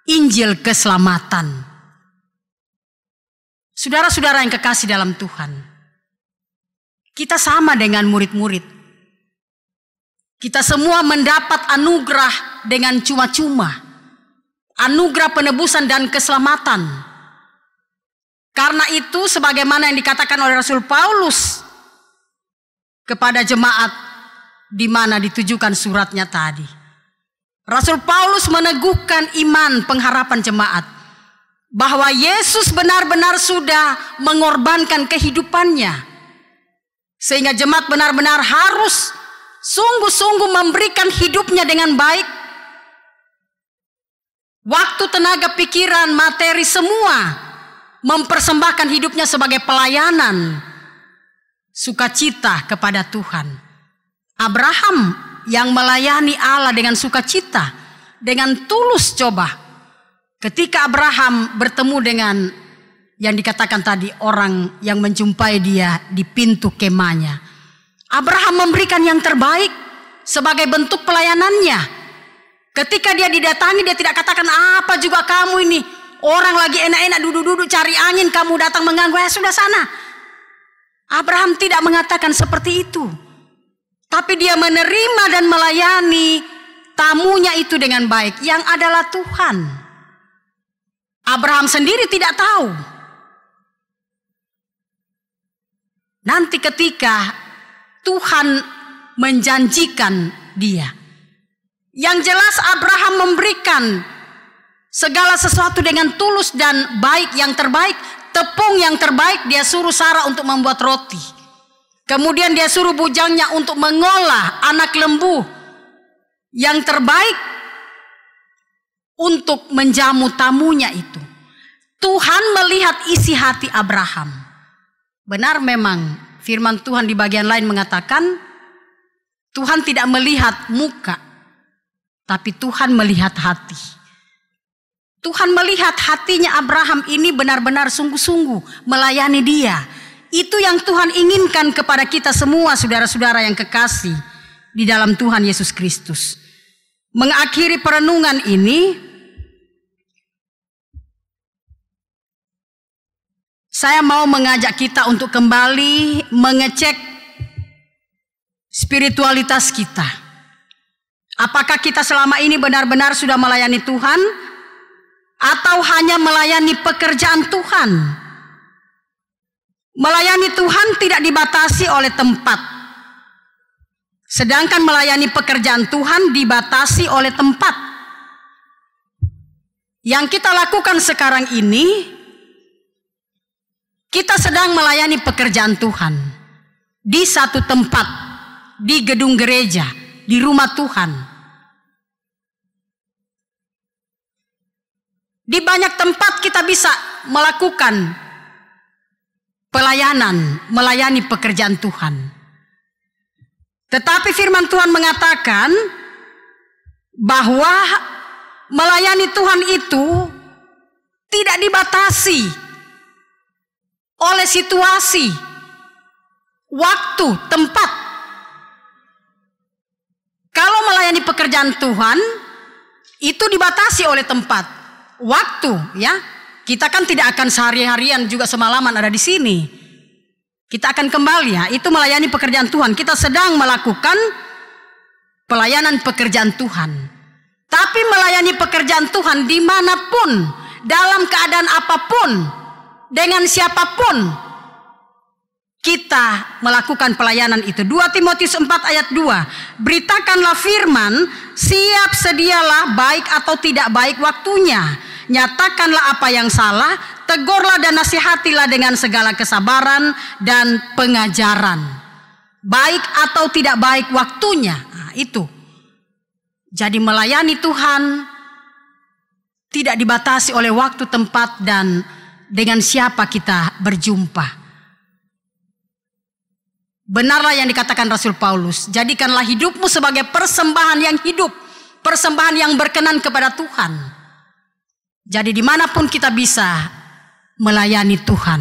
Injil keselamatan. Saudara-saudara yang kekasih dalam Tuhan, kita sama dengan murid-murid. Kita semua mendapat anugerah dengan cuma-cuma. Anugerah penebusan dan keselamatan. Karena itu sebagaimana yang dikatakan oleh Rasul Paulus kepada jemaat di mana ditujukan suratnya tadi. Rasul Paulus meneguhkan iman pengharapan jemaat bahwa Yesus benar-benar sudah mengorbankan kehidupannya. Sehingga jemaat benar-benar harus sungguh-sungguh memberikan hidupnya dengan baik. Waktu, tenaga, pikiran, materi semua mempersembahkan hidupnya sebagai pelayanan sukacita kepada Tuhan. Abraham yang melayani Allah dengan sukacita, dengan tulus coba. Ketika Abraham bertemu dengan yang dikatakan tadi, orang yang menjumpai dia di pintu kemahnya. Abraham memberikan yang terbaik sebagai bentuk pelayanannya. Ketika dia didatangi, dia tidak katakan, apa juga kamu ini, orang lagi enak-enak duduk-duduk cari angin, kamu datang mengganggu, sudah sana. Abraham tidak mengatakan seperti itu. Tapi dia menerima dan melayani tamunya itu dengan baik, yang adalah Tuhan. Abraham sendiri tidak tahu. Nanti ketika Tuhan menjanjikan dia, yang jelas Abraham memberikan segala sesuatu dengan tulus dan baik, yang terbaik. Tepung yang terbaik dia suruh Sarah untuk membuat roti. Kemudian dia suruh bujangnya untuk mengolah anak lembu yang terbaik untuk menjamu tamunya itu. Tuhan melihat isi hati Abraham. Benar memang firman Tuhan di bagian lain mengatakan Tuhan tidak melihat muka, tapi Tuhan melihat hati. Tuhan melihat hatinya Abraham ini benar-benar sungguh-sungguh melayani dia. Itu yang Tuhan inginkan kepada kita semua, saudara-saudara yang kekasih di dalam Tuhan Yesus Kristus. Mengakhiri perenungan ini, saya mau mengajak kita untuk kembali mengecek spiritualitas kita. Apakah kita selama ini benar-benar sudah melayani Tuhan, atau hanya melayani pekerjaan Tuhan? Melayani Tuhan tidak dibatasi oleh tempat, sedangkan melayani pekerjaan Tuhan dibatasi oleh tempat. Yang kita lakukan sekarang ini, kita sedang melayani pekerjaan Tuhan di satu tempat, di gedung gereja, di rumah Tuhan. Di banyak tempat kita bisa melakukan pelayanan, melayani pekerjaan Tuhan. Tetapi firman Tuhan mengatakan bahwa melayani Tuhan itu tidak dibatasi oleh situasi, waktu, tempat. Kalau melayani pekerjaan Tuhan itu dibatasi oleh tempat, waktu, ya. Kita kan tidak akan sehari-harian juga semalaman ada di sini. Kita akan kembali, ya. Itu melayani pekerjaan Tuhan. Kita sedang melakukan pelayanan pekerjaan Tuhan. Tapi melayani pekerjaan Tuhan dimanapun, dalam keadaan apapun, dengan siapapun, kita melakukan pelayanan itu. 2 Timotius 4 ayat 2. Beritakanlah firman, siap sedialah baik atau tidak baik waktunya. Nyatakanlah apa yang salah, tegurlah dan nasihatilah dengan segala kesabaran dan pengajaran. Baik atau tidak baik waktunya. Nah, itu. Jadi melayani Tuhan tidak dibatasi oleh waktu, tempat, dan dengan siapa kita berjumpa. Benarlah yang dikatakan Rasul Paulus, jadikanlah hidupmu sebagai persembahan yang hidup, persembahan yang berkenan kepada Tuhan. Jadi dimanapun kita bisa melayani Tuhan.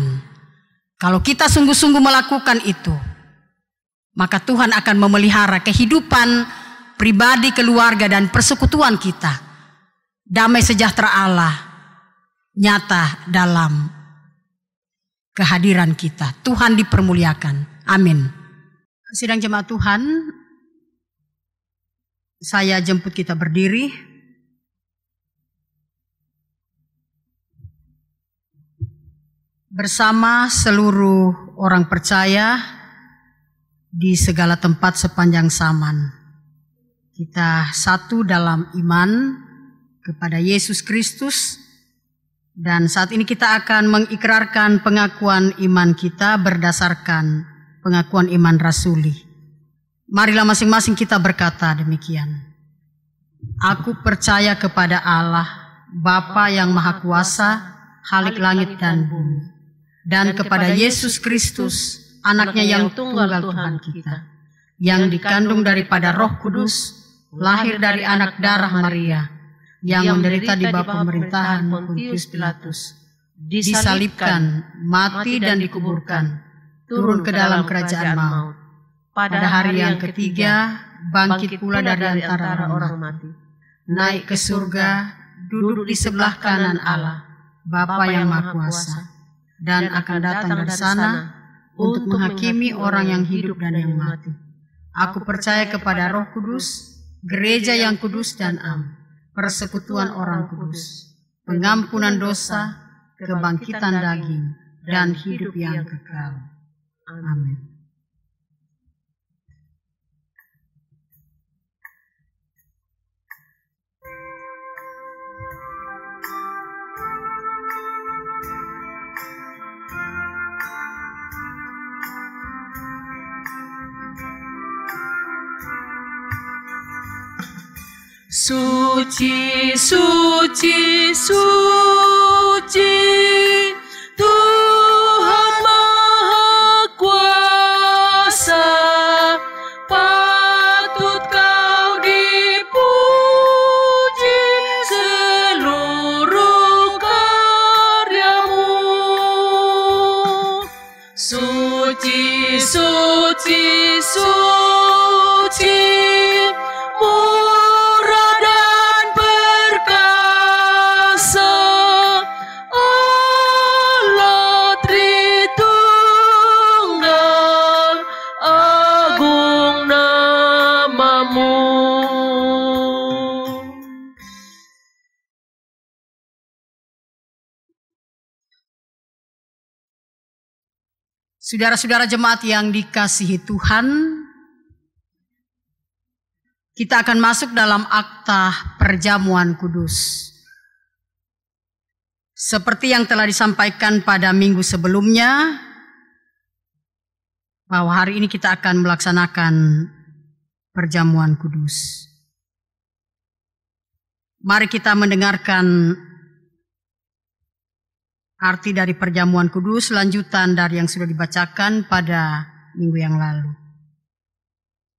Kalau kita sungguh-sungguh melakukan itu, maka Tuhan akan memelihara kehidupan pribadi, keluarga, dan persekutuan kita. Damai sejahtera Allah nyata dalam kehadiran kita. Tuhan dipermuliakan. Amin. Sidang jemaat Tuhan, saya jemput kita berdiri. Bersama seluruh orang percaya di segala tempat sepanjang zaman. Kita satu dalam iman kepada Yesus Kristus. Dan saat ini kita akan mengikrarkan pengakuan iman kita berdasarkan pengakuan iman rasuli. Marilah masing-masing kita berkata demikian. Aku percaya kepada Allah, Bapa yang Maha Kuasa, Khalik langit dan bumi. Dan kepada Yesus Kristus, anaknya yang tunggal Tuhan kita, yang dikandung daripada Roh Kudus, lahir dari anak darah Maria, yang menderita di bawah pemerintahan Pontius Pilatus, disalibkan, mati dan dikuburkan, turun ke dalam kerajaan maut. Pada hari yang ketiga, bangkit pula dari antara orang mati, naik ke surga, duduk di sebelah kanan Allah, Bapa yang Maha Kuasa, dan akan datang dari sana untuk menghakimi orang yang hidup dan yang mati. Aku percaya kepada Roh Kudus, gereja yang kudus dan am, persekutuan orang kudus, pengampunan dosa, kebangkitan daging, dan hidup yang kekal. Amin. Suci, suci, suci, Tuhan Maha Kuasa, patut Kau dipuji seluruh karyamu. Suci, suci, suci, murah dan perkasa, Allah Tritunggal, agung namamu. Saudara-saudara jemaat yang dikasihi Tuhan, kita akan masuk dalam akta perjamuan kudus. Seperti yang telah disampaikan pada minggu sebelumnya, bahwa hari ini kita akan melaksanakan perjamuan kudus. Mari kita mendengarkan arti dari perjamuan kudus, lanjutan dari yang sudah dibacakan pada minggu yang lalu.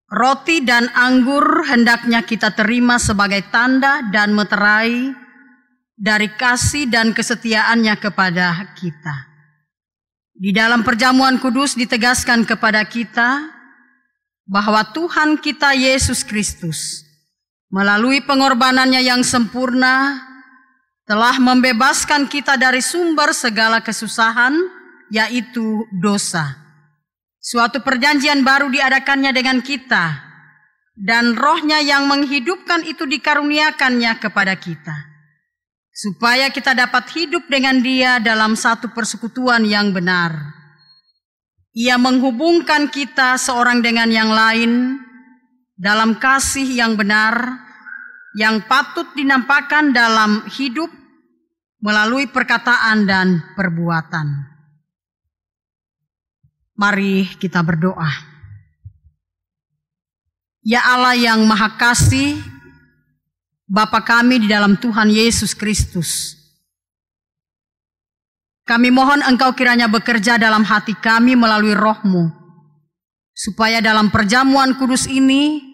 Roti dan anggur hendaknya kita terima sebagai tanda dan meterai dari kasih dan kesetiaannya kepada kita. Di dalam perjamuan kudus ditegaskan kepada kita bahwa Tuhan kita Yesus Kristus melalui pengorbanannya yang sempurna telah membebaskan kita dari sumber segala kesusahan, yaitu dosa. Suatu perjanjian baru diadakannya dengan kita, dan Roh-Nya yang menghidupkan itu dikaruniakannya kepada kita, supaya kita dapat hidup dengan Dia dalam satu persekutuan yang benar. Ia menghubungkan kita seorang dengan yang lain dalam kasih yang benar, yang patut dinampakkan dalam hidup melalui perkataan dan perbuatan. Mari kita berdoa. Ya Allah yang Maha Kasih, Bapa kami di dalam Tuhan Yesus Kristus, kami mohon Engkau kiranya bekerja dalam hati kami melalui Roh-Mu, supaya dalam perjamuan kudus ini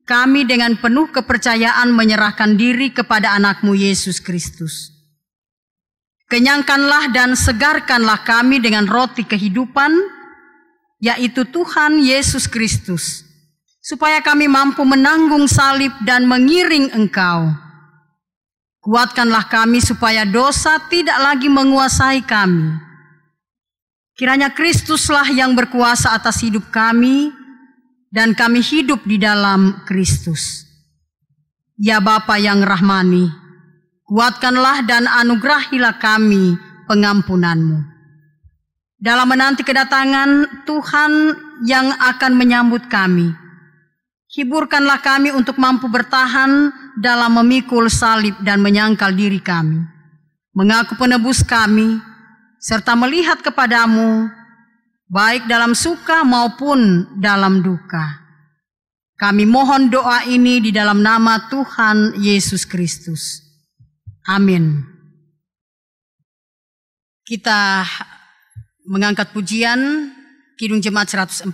kami dengan penuh kepercayaan menyerahkan diri kepada anak-Mu Yesus Kristus. Kenyangkanlah dan segarkanlah kami dengan roti kehidupan, yaitu Tuhan Yesus Kristus, supaya kami mampu menanggung salib dan mengiring Engkau. Kuatkanlah kami supaya dosa tidak lagi menguasai kami. Kiranya Kristuslah yang berkuasa atas hidup kami, dan kami hidup di dalam Kristus. Ya Bapa yang rahmani, kuatkanlah dan anugerahilah kami pengampunan-Mu. Dalam menanti kedatangan Tuhan yang akan menyambut kami, hiburkanlah kami untuk mampu bertahan dalam memikul salib dan menyangkal diri kami, mengaku penebus kami, serta melihat kepadamu, baik dalam suka maupun dalam duka. Kami mohon doa ini di dalam nama Tuhan Yesus Kristus. Amin. Kita mengangkat pujian Kidung Jemaat 144.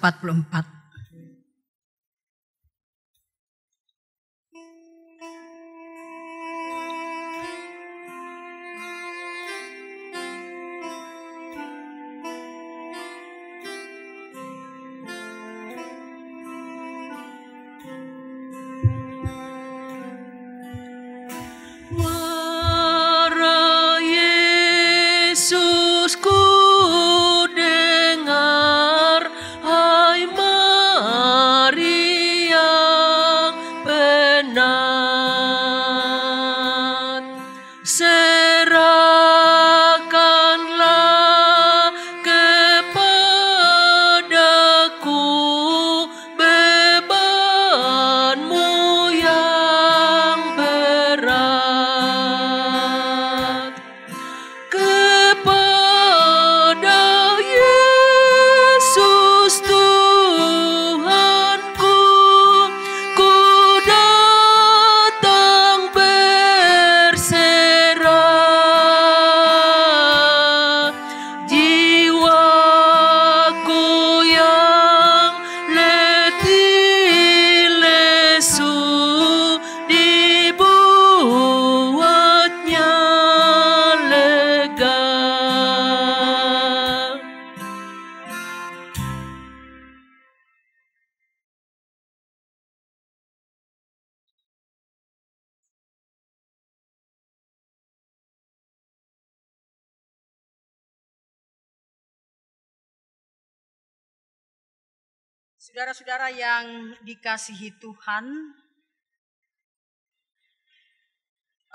Saudara-saudara yang dikasihi Tuhan,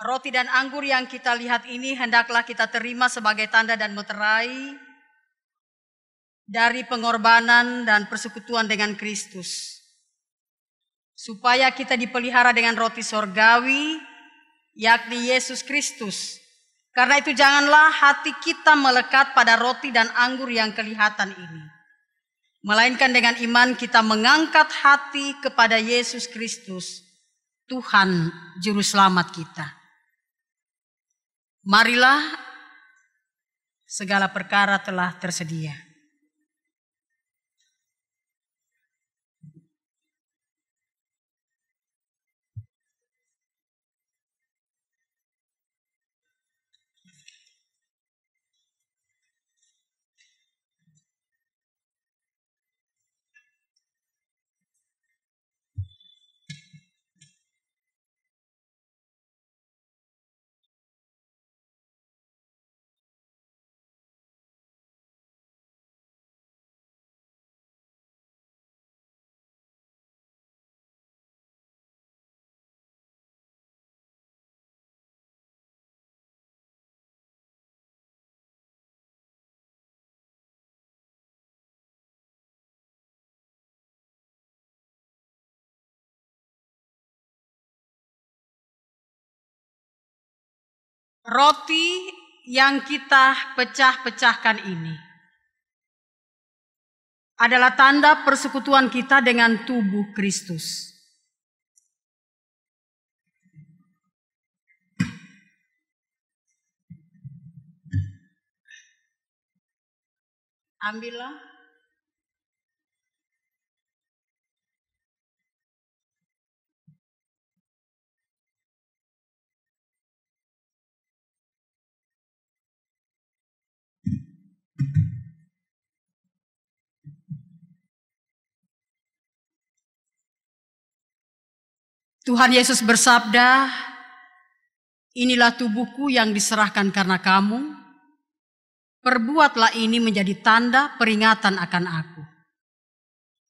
roti dan anggur yang kita lihat ini hendaklah kita terima sebagai tanda dan meterai dari pengorbanan dan persekutuan dengan Kristus. Supaya kita dipelihara dengan roti sorgawi, yakni Yesus Kristus. Karena itu janganlah hati kita melekat pada roti dan anggur yang kelihatan ini. Melainkan dengan iman kita mengangkat hati kepada Yesus Kristus, Tuhan Juru Selamat kita. Marilah, segala perkara telah tersedia. Roti yang kita pecah-pecahkan ini adalah tanda persekutuan kita dengan tubuh Kristus. Ambillah. Tuhan Yesus bersabda, inilah tubuhku yang diserahkan karena kamu. Perbuatlah ini menjadi tanda peringatan akan aku.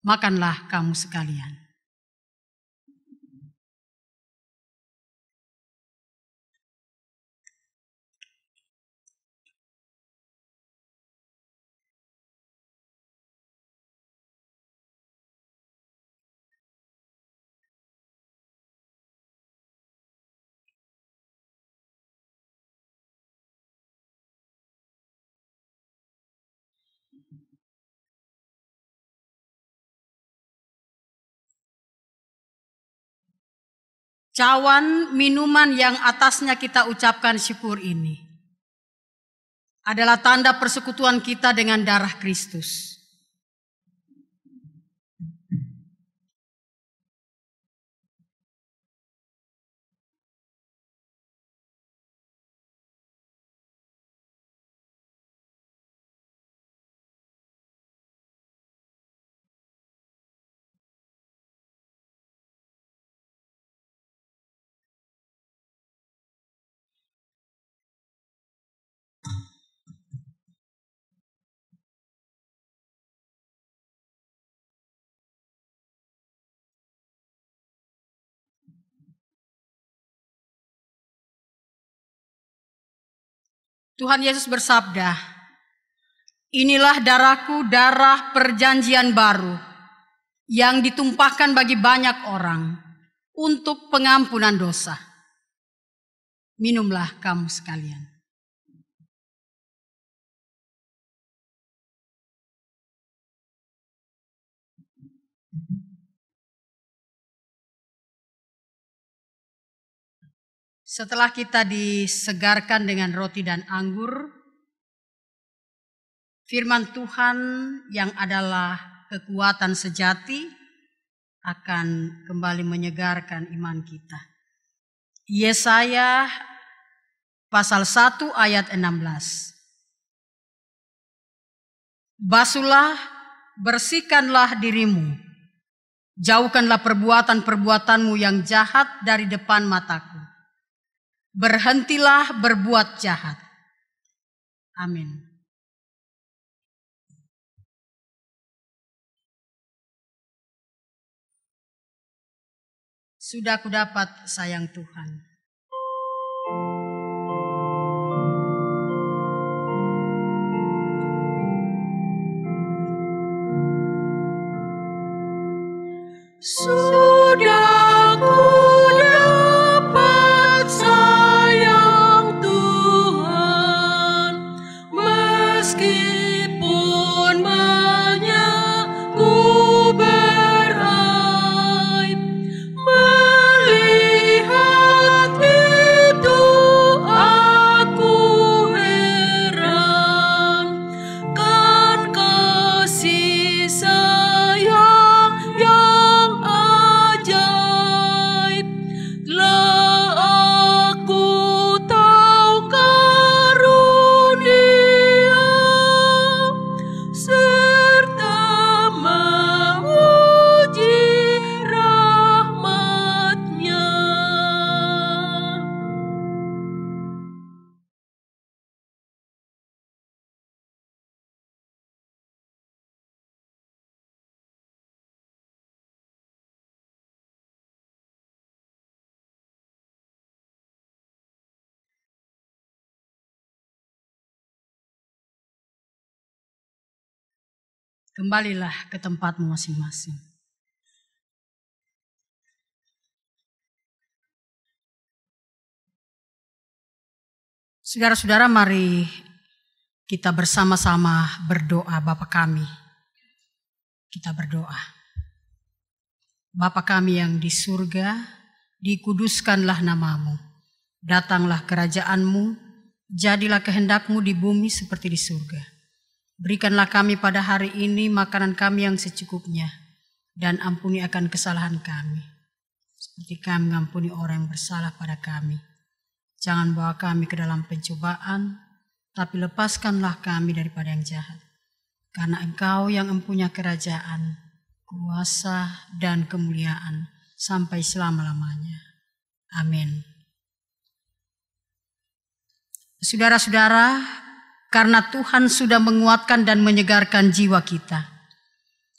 Makanlah kamu sekalian. Cawan minuman yang atasnya kita ucapkan syukur ini adalah tanda persekutuan kita dengan darah Kristus. Tuhan Yesus bersabda, inilah darahku, darah perjanjian baru yang ditumpahkan bagi banyak orang untuk pengampunan dosa. Minumlah kamu sekalian. Setelah kita disegarkan dengan roti dan anggur, firman Tuhan yang adalah kekuatan sejati akan kembali menyegarkan iman kita. Yesaya pasal 1 ayat 16. Basuhlah, bersihkanlah dirimu, jauhkanlah perbuatan-perbuatanmu yang jahat dari depan mataku. Berhentilah berbuat jahat. Amin. Sudah kudapat sayang Tuhan. Sudah kudapat sayang Tuhan, meskipun banyak ku beraib, melihat itu aku heran, kan kasih sayang yang ajaib, telah aku tahu karunia serta memuji rahmat-Nya. Kembalilah ke tempatmu masing-masing. Saudara-saudara, mari kita bersama-sama berdoa Bapa kami. Kita berdoa. Bapa kami yang di surga, dikuduskanlah namamu. Datanglah kerajaan-Mu, jadilah kehendak-Mu di bumi seperti di surga. Berikanlah kami pada hari ini makanan kami yang secukupnya, dan ampuni akan kesalahan kami, seperti kami mengampuni orang yang bersalah pada kami. Jangan bawa kami ke dalam pencobaan, tapi lepaskanlah kami daripada yang jahat. Karena Engkau yang mempunyai kerajaan, kuasa, dan kemuliaan sampai selama-lamanya. Amin. Saudara-saudara, karena Tuhan sudah menguatkan dan menyegarkan jiwa kita,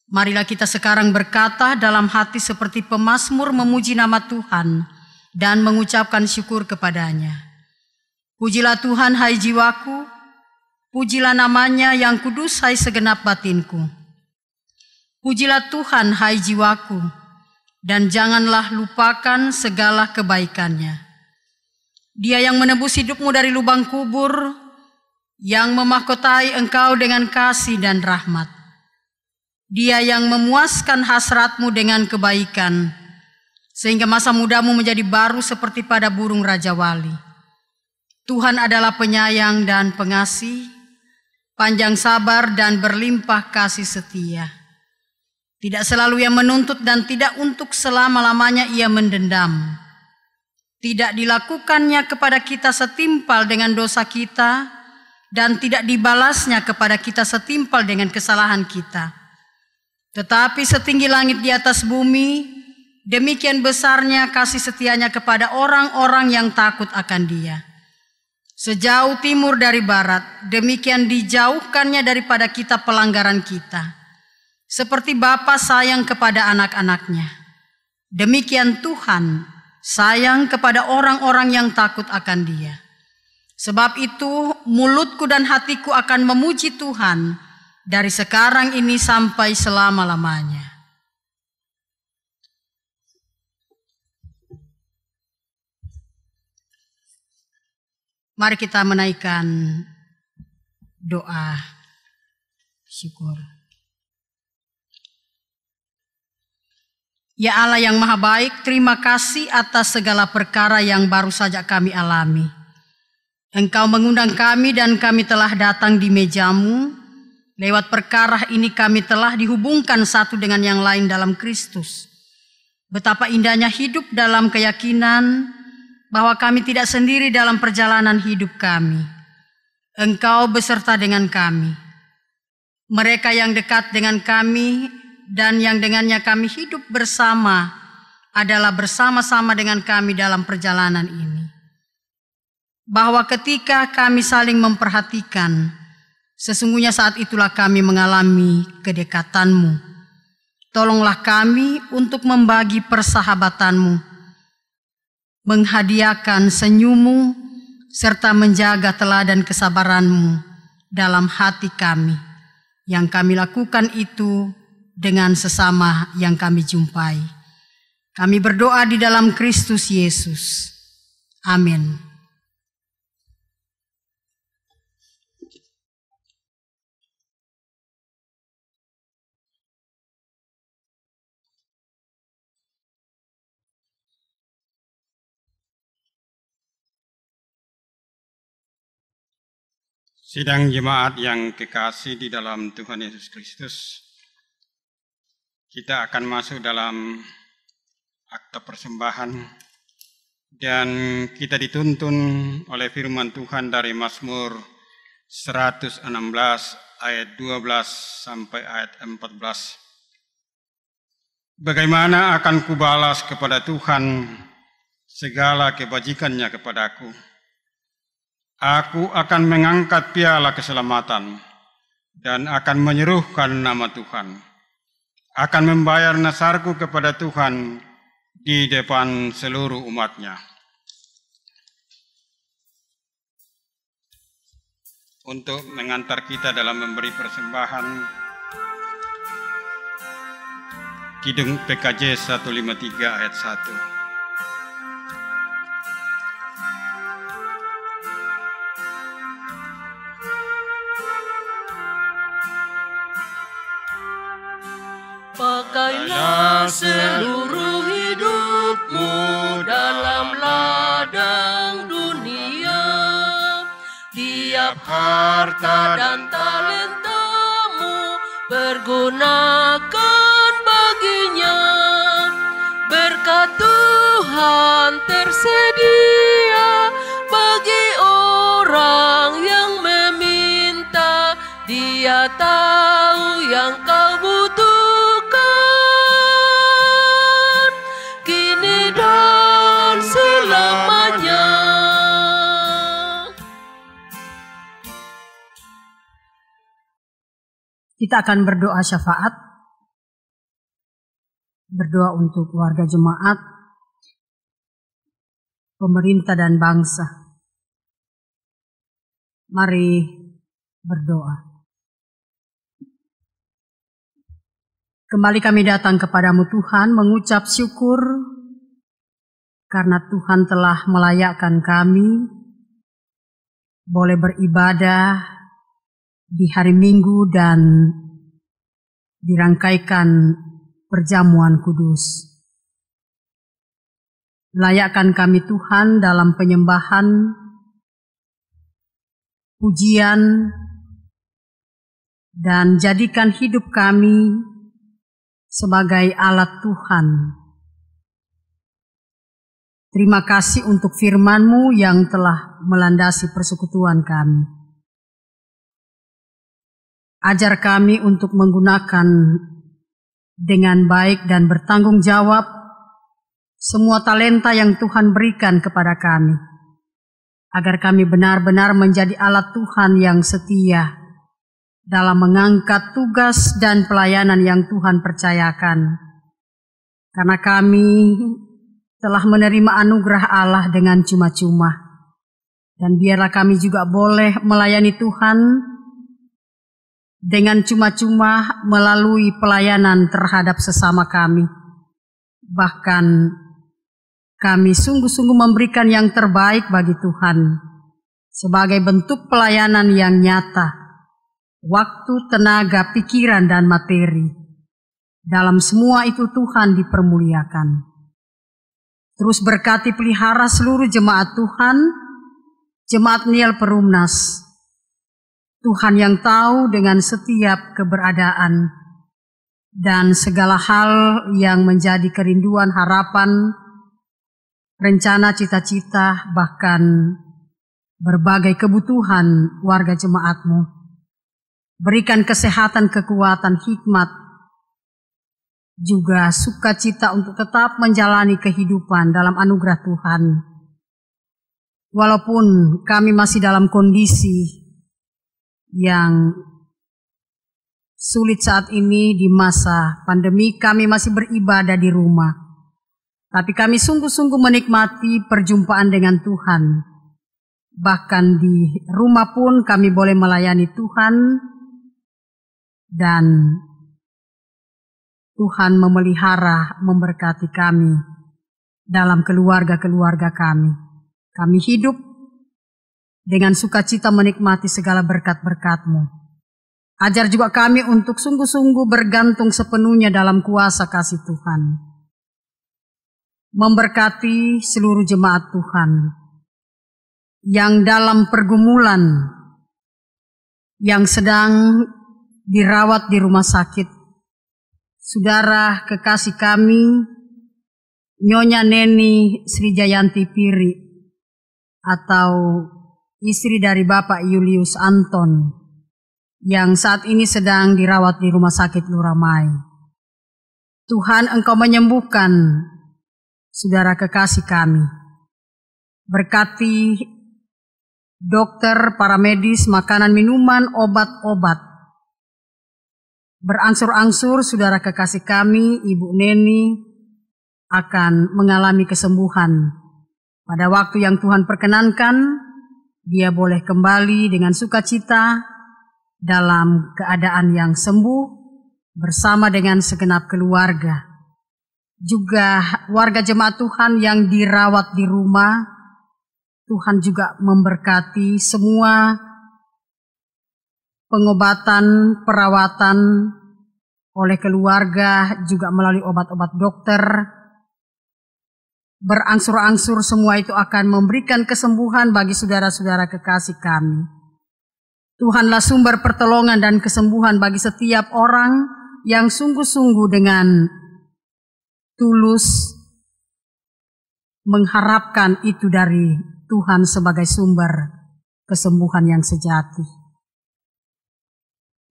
marilah kita sekarang berkata dalam hati seperti pemazmur memuji nama Tuhan dan mengucapkan syukur kepadanya. Pujilah Tuhan hai jiwaku, pujilah namanya yang kudus hai segenap batinku. Pujilah Tuhan hai jiwaku, dan janganlah lupakan segala kebaikannya. Dia yang menebus hidupmu dari lubang kubur, yang memahkotai engkau dengan kasih dan rahmat. Dia yang memuaskan hasratmu dengan kebaikan, sehingga masa mudamu menjadi baru seperti pada burung Raja Wali. Tuhan adalah penyayang dan pengasih, panjang sabar dan berlimpah kasih setia. Tidak selalu ia menuntut dan tidak untuk selama-lamanya ia mendendam. Tidak dilakukannya kepada kita setimpal dengan dosa kita, dan tidak dibalasnya kepada kita setimpal dengan kesalahan kita. Tetapi setinggi langit di atas bumi, demikian besarnya kasih setianya kepada orang-orang yang takut akan Dia. Sejauh timur dari barat, demikian dijauhkannya daripada kita pelanggaran kita. Seperti Bapa sayang kepada anak-anaknya, demikian Tuhan sayang kepada orang-orang yang takut akan Dia. Sebab itu mulutku dan hatiku akan memuji Tuhan dari sekarang ini sampai selama-lamanya. Mari kita menaikkan doa syukur. Ya Allah yang maha baik, terima kasih atas segala perkara yang baru saja kami alami. Engkau mengundang kami dan kami telah datang di meja-Mu. Lewat perkara ini kami telah dihubungkan satu dengan yang lain dalam Kristus. Betapa indahnya hidup dalam keyakinan bahwa kami tidak sendiri dalam perjalanan hidup kami. Engkau beserta dengan kami. Mereka yang dekat dengan kami dan yang dengannya kami hidup bersama adalah bersama-sama dengan kami dalam perjalanan ini. Bahwa ketika kami saling memperhatikan, sesungguhnya saat itulah kami mengalami kedekatan-Mu. Tolonglah kami untuk membagi persahabatan-Mu menghadiahkan senyummu serta menjaga teladan kesabaranmu dalam hati kami. Yang kami lakukan itu dengan sesama yang kami jumpai. Kami berdoa di dalam Kristus Yesus. Amin. Sidang jemaat yang kekasih di dalam Tuhan Yesus Kristus, kita akan masuk dalam akte persembahan dan kita dituntun oleh firman Tuhan dari Mazmur 116 ayat 12 sampai ayat 14. Bagaimana akan kubalas kepada Tuhan segala kebajikannya kepadaku? Aku akan mengangkat piala keselamatan dan akan menyerukan nama Tuhan. Akan membayar nasarku kepada Tuhan di depan seluruh umatnya. Untuk mengantar kita dalam memberi persembahan, Kidung PKJ 153 ayat 1. Pakailah seluruh hidupmu dalam ladang dunia. Tiap harta dan talentamu pergunakan baginya. Berkat Tuhan tersedia bagi orang yang meminta. Dia tahu yang kau butuhkan. Kita akan berdoa syafaat, berdoa untuk warga jemaat, pemerintah dan bangsa. Mari berdoa. Kembali kami datang kepadamu Tuhan, mengucap syukur karena Tuhan telah melayakkan kami boleh beribadah di hari Minggu dan dirangkaikan perjamuan kudus. Layakkan kami Tuhan dalam penyembahan, pujian, dan jadikan hidup kami sebagai alat Tuhan. Terima kasih untuk firman-Mu yang telah melandasi persekutuan kami. Ajar kami untuk menggunakan dengan baik dan bertanggung jawab semua talenta yang Tuhan berikan kepada kami, agar kami benar-benar menjadi alat Tuhan yang setia dalam mengangkat tugas dan pelayanan yang Tuhan percayakan. Karena kami telah menerima anugerah Allah dengan cuma-cuma, dan biarlah kami juga boleh melayani Tuhan dengan cuma-cuma melalui pelayanan terhadap sesama kami. Bahkan kami sungguh-sungguh memberikan yang terbaik bagi Tuhan sebagai bentuk pelayanan yang nyata, waktu, tenaga, pikiran, dan materi. Dalam semua itu Tuhan dipermuliakan. Terus berkati pelihara seluruh jemaat Tuhan, jemaat Niel Perumnas, Tuhan yang tahu dengan setiap keberadaan dan segala hal yang menjadi kerinduan, harapan, rencana, cita-cita, bahkan berbagai kebutuhan warga jemaat-Mu. Berikan kesehatan, kekuatan, hikmat, juga sukacita untuk tetap menjalani kehidupan dalam anugerah Tuhan. Walaupun kami masih dalam kondisi yang sulit saat ini di masa pandemi, kami masih beribadah di rumah. Tapi kami sungguh-sungguh menikmati perjumpaan dengan Tuhan. Bahkan di rumah pun kami boleh melayani Tuhan. Dan Tuhan memelihara, memberkati kami dalam keluarga-keluarga kami. Kami hidup dengan sukacita menikmati segala berkat-berkat-Mu. Ajar juga kami untuk sungguh-sungguh bergantung sepenuhnya dalam kuasa kasih Tuhan. Memberkati seluruh jemaat Tuhan yang dalam pergumulan, yang sedang dirawat di rumah sakit. Saudara kekasih kami, Nyonya Neni Sri Jayanti Piri, atau istri dari Bapak Julius Anton, yang saat ini sedang dirawat di Rumah Sakit Luramai. Tuhan, Engkau menyembuhkan saudara kekasih kami. Berkati dokter, para medis, makanan, minuman, obat-obat. Berangsur-angsur saudara kekasih kami, Ibu Neni, akan mengalami kesembuhan. Pada waktu yang Tuhan perkenankan, dia boleh kembali dengan sukacita dalam keadaan yang sembuh bersama dengan segenap keluarga. Juga warga jemaat Tuhan yang dirawat di rumah, Tuhan juga memberkati semua pengobatan, perawatan oleh keluarga, juga melalui obat-obat dokter. Berangsur-angsur semua itu akan memberikan kesembuhan bagi saudara-saudara kekasih kami. Tuhanlah sumber pertolongan dan kesembuhan bagi setiap orang yang sungguh-sungguh dengan tulus mengharapkan itu dari Tuhan sebagai sumber kesembuhan yang sejati.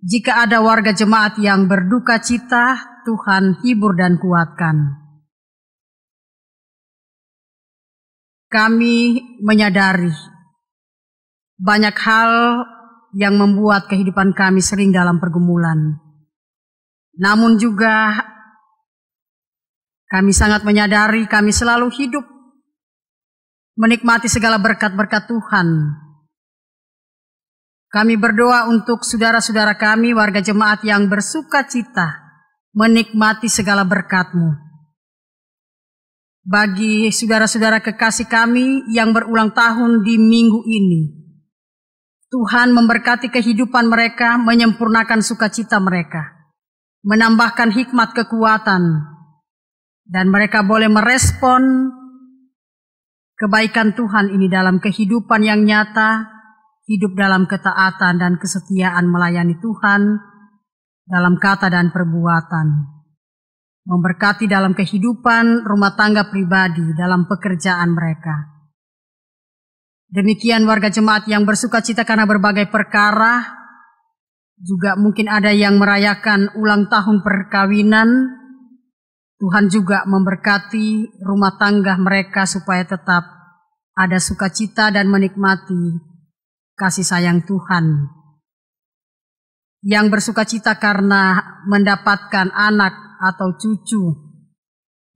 Jika ada warga jemaat yang berduka cita, Tuhan hibur dan kuatkan. Kami menyadari banyak hal yang membuat kehidupan kami sering dalam pergumulan. Namun juga kami sangat menyadari kami selalu hidup menikmati segala berkat-berkat Tuhan. Kami berdoa untuk saudara-saudara kami, warga jemaat yang bersuka cita menikmati segala berkat-Mu. Bagi saudara-saudara kekasih kami yang berulang tahun di minggu ini, Tuhan memberkati kehidupan mereka, menyempurnakan sukacita mereka, menambahkan hikmat kekuatan, dan mereka boleh merespon kebaikan Tuhan ini dalam kehidupan yang nyata, hidup dalam ketaatan dan kesetiaan melayani Tuhan dalam kata dan perbuatan. Memberkati dalam kehidupan rumah tangga pribadi, dalam pekerjaan mereka. Demikian warga jemaat yang bersuka cita karena berbagai perkara, juga mungkin ada yang merayakan ulang tahun perkawinan. Tuhan juga memberkati rumah tangga mereka supaya tetap ada sukacita dan menikmati kasih sayang Tuhan. Yang bersuka cita karena mendapatkan anak atau cucu,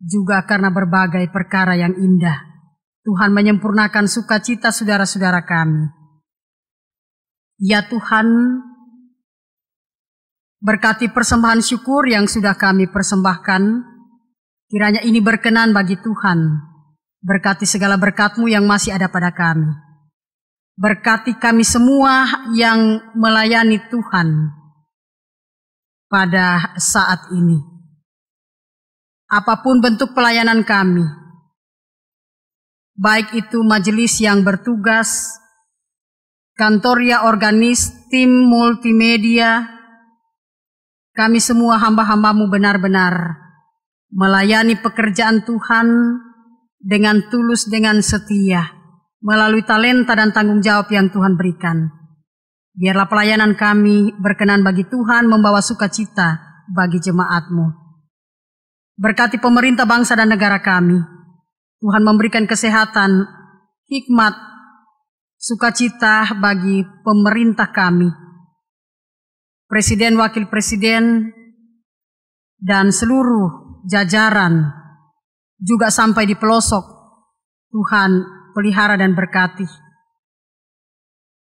juga karena berbagai perkara yang indah. Tuhan menyempurnakan sukacita saudara-saudara kami. Ya Tuhan, berkati persembahan syukur yang sudah kami persembahkan, kiranya ini berkenan bagi Tuhan. Berkati segala berkat-Mu yang masih ada pada kami. Berkati kami semua yang melayani Tuhan pada saat ini. Apapun bentuk pelayanan kami, baik itu majelis yang bertugas, kantoria organis, tim multimedia, kami semua hamba-hamba-Mu benar-benar melayani pekerjaan Tuhan dengan tulus, dengan setia, melalui talenta dan tanggung jawab yang Tuhan berikan. Biarlah pelayanan kami berkenan bagi Tuhan, membawa sukacita bagi jemaat-Mu. Berkati pemerintah bangsa dan negara kami. Tuhan memberikan kesehatan, hikmat, sukacita bagi pemerintah kami. Presiden, wakil presiden, dan seluruh jajaran juga sampai di pelosok. Tuhan pelihara dan berkati.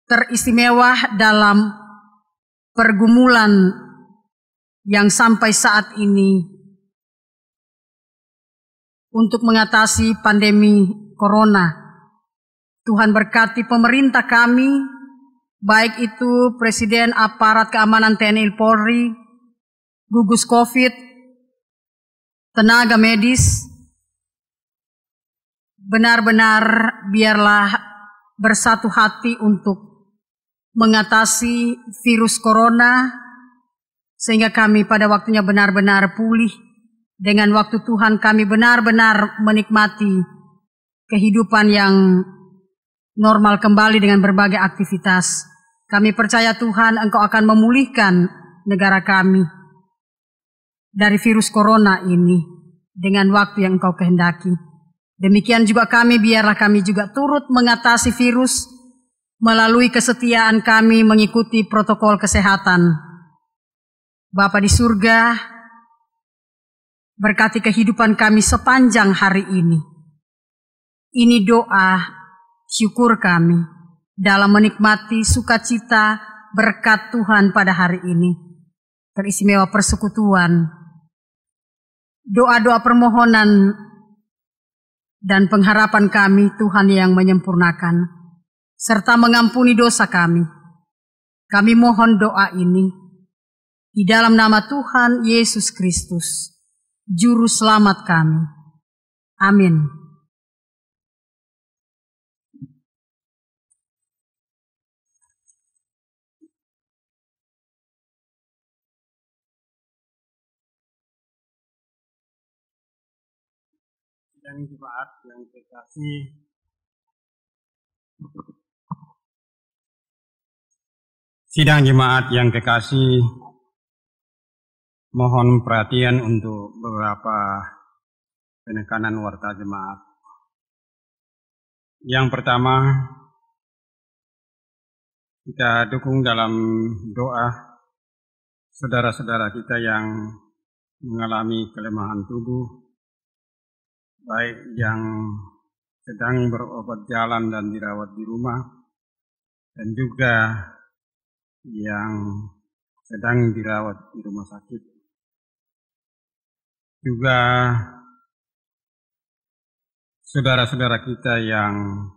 Teristimewa dalam pergumulan yang sampai saat ini untuk mengatasi pandemi corona. Tuhan berkati pemerintah kami, baik itu Presiden, aparat keamanan TNI Polri, gugus COVID, tenaga medis, benar-benar biarlah bersatu hati untuk mengatasi virus corona, sehingga kami pada waktunya benar-benar pulih. Dengan waktu Tuhan kami benar-benar menikmati kehidupan yang normal kembali dengan berbagai aktivitas. Kami percaya Tuhan, Engkau akan memulihkan negara kami dari virus corona ini dengan waktu yang Engkau kehendaki. Demikian juga kami, biarlah kami juga turut mengatasi virus melalui kesetiaan kami mengikuti protokol kesehatan. Bapa di surga, berkati kehidupan kami sepanjang hari ini. Ini doa syukur kami dalam menikmati sukacita berkat Tuhan pada hari ini. Teristimewa persekutuan, doa-doa permohonan dan pengharapan kami Tuhan yang menyempurnakan, serta mengampuni dosa kami. Kami mohon doa ini di dalam nama Tuhan Yesus Kristus, Juru Selamat kami. Amin. Sidang jemaat yang terkasih, sidang jemaat yang kekasih, mohon perhatian untuk beberapa penekanan warta jemaat. Yang pertama, kita dukung dalam doa saudara-saudara kita yang mengalami kelemahan tubuh, baik yang sedang berobat jalan dan dirawat di rumah, dan juga yang sedang dirawat di rumah sakit. Juga saudara-saudara kita yang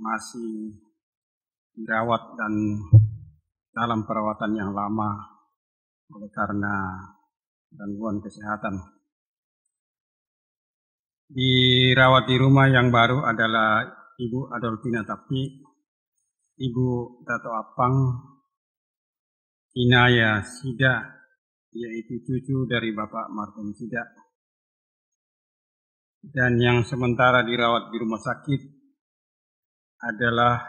masih dirawat dan dalam perawatan yang lama oleh karena gangguan kesehatan. Dirawat di rumah yang baru adalah Ibu Adolfina Tapi, Ibu Tato Apang, Inaya Sida, yaitu cucu dari Bapak Martin Sida. Dan yang sementara dirawat di rumah sakit adalah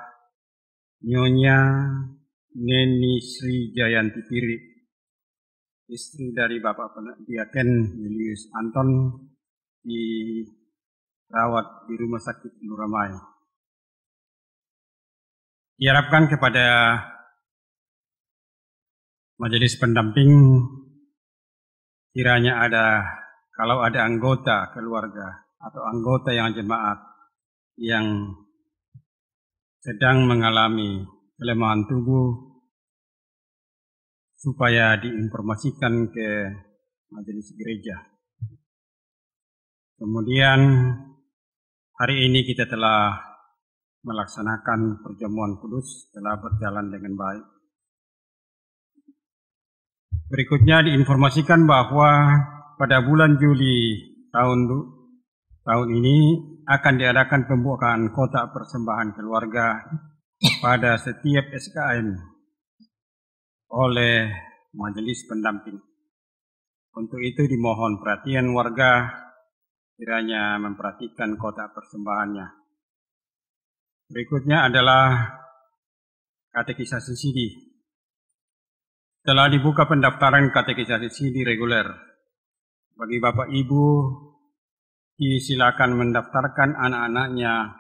Nyonya Neni Sri Jayanti Piri, istri dari Bapak Diaken Julius Anton, dirawat di rumah sakit Luramai. Diharapkan kepada majelis pendamping, kiranya kalau ada anggota keluarga atau anggota yang jemaat yang sedang mengalami kelemahan tubuh, supaya diinformasikan ke majelis gereja. Kemudian hari ini kita telah melaksanakan perjamuan kudus, telah berjalan dengan baik. Berikutnya diinformasikan bahwa pada bulan Juli tahun ini akan diadakan pembukaan kotak persembahan keluarga pada setiap SKM oleh majelis pendamping. Untuk itu dimohon perhatian warga, kiranya memperhatikan kotak persembahannya. Berikutnya adalah katekisasi CD. Telah dibuka pendaftaran katekisasi CD reguler. Bagi Bapak Ibu, disilakan mendaftarkan anak-anaknya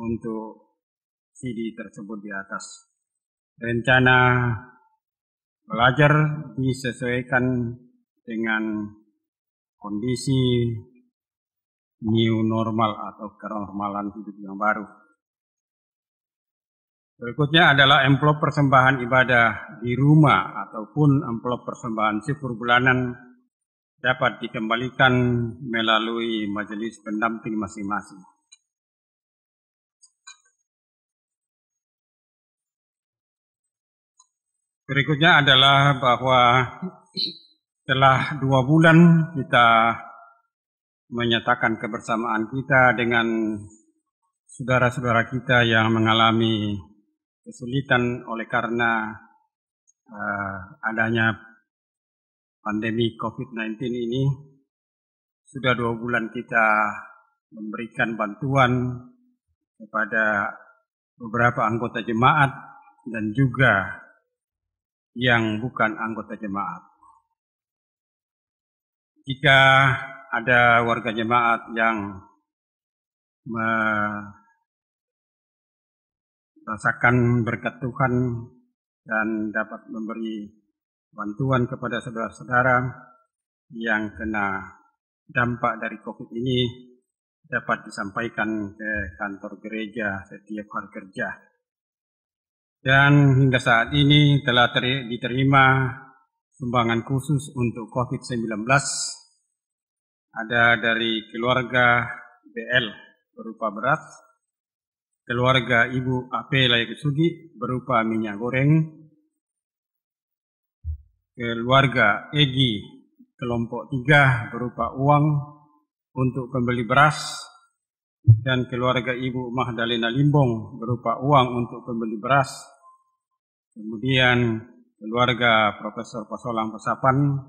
untuk CD tersebut di atas. Rencana belajar disesuaikan dengan kondisi new normal atau kenormalan hidup yang baru. Berikutnya adalah amplop persembahan ibadah di rumah ataupun amplop persembahan syukur bulanan dapat dikembalikan melalui majelis pendamping masing-masing. Berikutnya adalah bahwa setelah 2 bulan kita menyatakan kebersamaan kita dengan saudara-saudara kita yang mengalami kesulitan oleh karena adanya pandemi COVID-19 ini. Sudah 2 bulan kita memberikan bantuan kepada beberapa anggota jemaat dan juga yang bukan anggota jemaat. Jika ada warga jemaat yang merasakan berkat Tuhan dan dapat memberi bantuan kepada saudara-saudara yang kena dampak dari COVID ini, dapat disampaikan ke kantor gereja setiap hari kerja. Dan hingga saat ini telah diterima sumbangan khusus untuk COVID-19. Ada dari keluarga BL berupa beras, keluarga Ibu AP Layaksugi berupa minyak goreng, keluarga Egi kelompok 3 berupa uang untuk pembeli beras, dan keluarga Ibu Mahdalena Limbong berupa uang untuk pembeli beras. Kemudian keluarga Profesor Pasolang Pesapan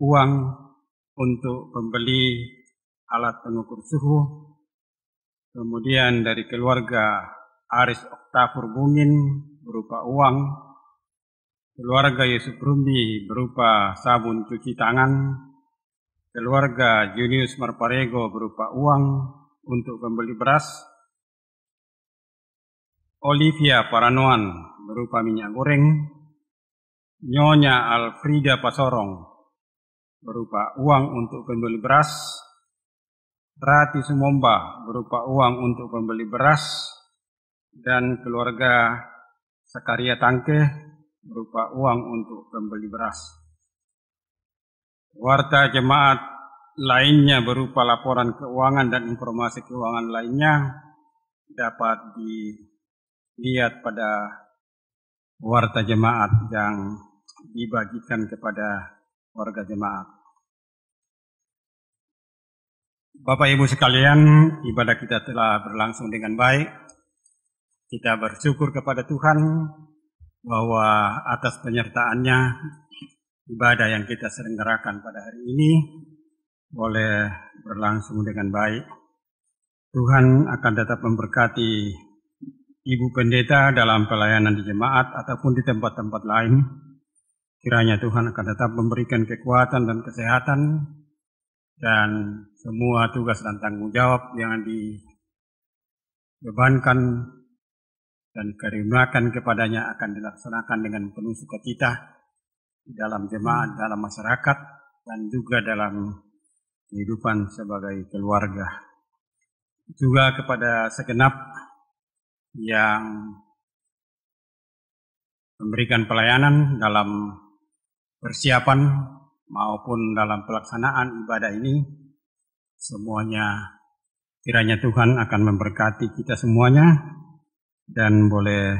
uang untuk pembeli alat pengukur suhu. Kemudian dari keluarga Aris Oktavur Bungin berupa uang, keluarga Yusuf Rumbi berupa sabun cuci tangan, keluarga Junius Marparego berupa uang untuk pembeli beras, Olivia Paranoan berupa minyak goreng, Nyonya Alfrida Pasorong berupa uang untuk pembeli beras, Rati Sumomba berupa uang untuk pembeli beras, dan keluarga Sakaria Tangke berupa uang untuk pembeli beras. Warta jemaat lainnya berupa laporan keuangan dan informasi keuangan lainnya dapat dilihat pada warta jemaat yang dibagikan kepada warga jemaat. Bapak Ibu sekalian, ibadah kita telah berlangsung dengan baik. Kita bersyukur kepada Tuhan bahwa atas penyertaannya ibadah yang kita selenggarakan pada hari ini boleh berlangsung dengan baik. Tuhan akan tetap memberkati Ibu Pendeta dalam pelayanan di jemaat ataupun di tempat-tempat lain. Kiranya Tuhan akan tetap memberikan kekuatan dan kesehatan, dan semua tugas dan tanggung jawab yang dibebankan dan karuniakan kepadanya akan dilaksanakan dengan penuh sukacita di dalam jemaat, dalam masyarakat, dan juga dalam kehidupan sebagai keluarga. Juga kepada segenap yang memberikan pelayanan dalam persiapan maupun dalam pelaksanaan ibadah ini, semuanya kiranya Tuhan akan memberkati kita semuanya dan boleh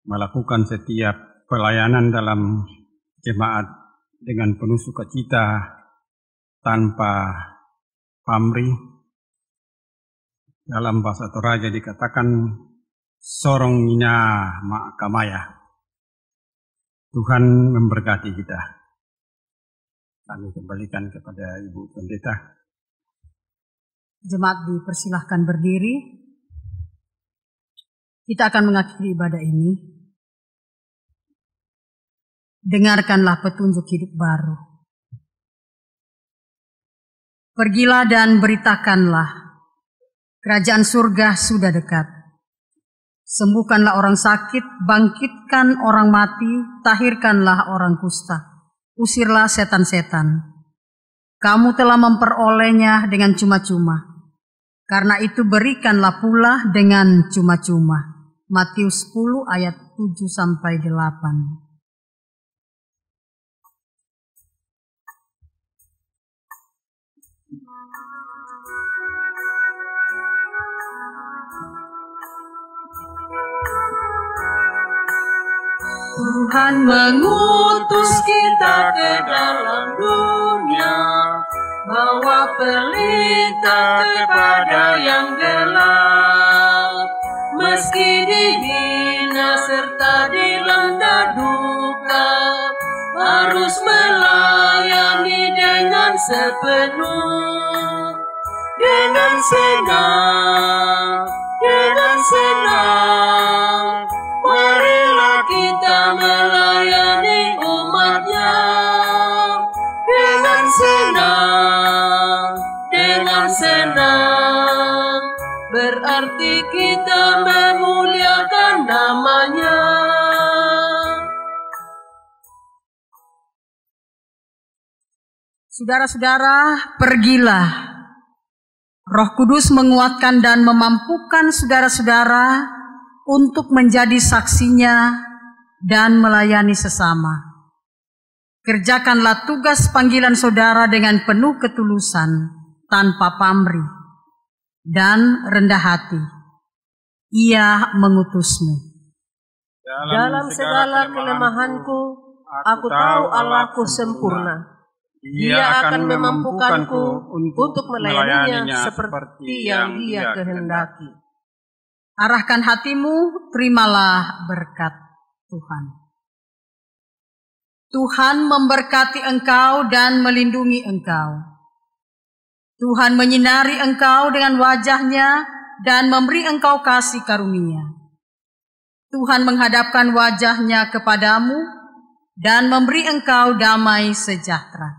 melakukan setiap pelayanan dalam jemaat dengan penuh sukacita tanpa pamrih. Dalam bahasa Toraja dikatakan sorong ina mak kamaya. Tuhan memberkati kita. Kami kembalikan kepada Ibu Pendeta. Jemaat dipersilahkan berdiri. Kita akan mengakhiri ibadah ini. Dengarkanlah petunjuk hidup baru. Pergilah dan beritakanlah, kerajaan surga sudah dekat. Sembuhkanlah orang sakit, bangkitkan orang mati, tahirkanlah orang kusta, usirlah setan-setan. Kamu telah memperolehnya dengan cuma-cuma. Karena itu berikanlah pula dengan cuma-cuma. Matius 10 ayat 7-8. Tuhan mengutus kita ke dalam dunia, bawa pelita kepada yang gelap. Meski dihina serta dilanda duka, harus melayani dengan sepenuh, dengan senang, dengan senang. Marilah kita melayani umatnya dengan senang, dengan senang. Berarti kita memuliakan namanya. Saudara-saudara, pergilah. Roh Kudus menguatkan dan memampukan saudara-saudara untuk menjadi saksinya dan melayani sesama. Kerjakanlah tugas panggilan saudara dengan penuh ketulusan, tanpa pamrih dan rendah hati. Ia mengutusmu. Dalam segala kelemahanku, aku tahu Allahku sempurna. Dia akan memampukanku untuk melayaninya seperti yang Dia kehendaki. Arahkan hatimu, terimalah berkat Tuhan. Tuhan memberkati engkau dan melindungi engkau. Tuhan menyinari engkau dengan wajah-Nya dan memberi engkau kasih karunia. Tuhan menghadapkan wajah-Nya kepadamu dan memberi engkau damai sejahtera.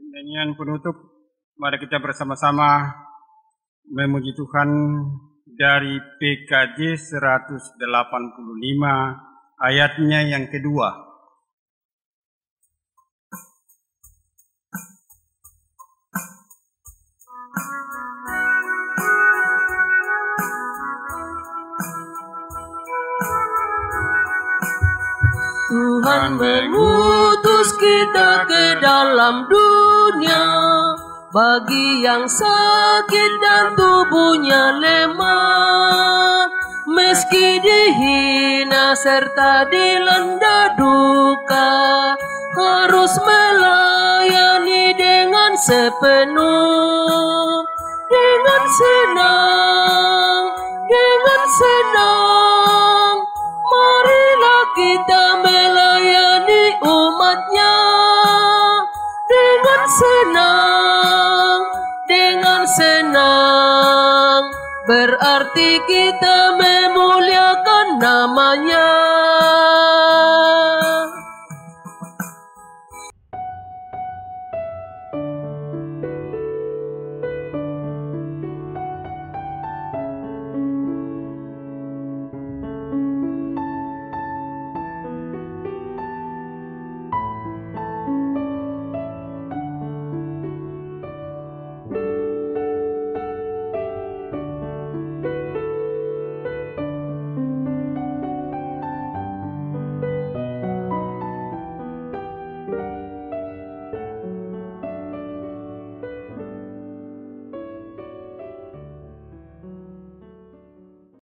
Nyanyian penutup, mari kita bersama-sama memuji Tuhan dari PKJ 185 ayatnya yang kedua. Tuhan mengutus kita ke dalam dunia, bagi yang sakit dan tubuhnya lemah. Meski dihina serta dilanda duka, harus melayani dengan sepenuh, dengan senang, dengan senang. Marilah kita melayani umatnya dengan senang, dengan senang. Berarti kita memuliakan namanya.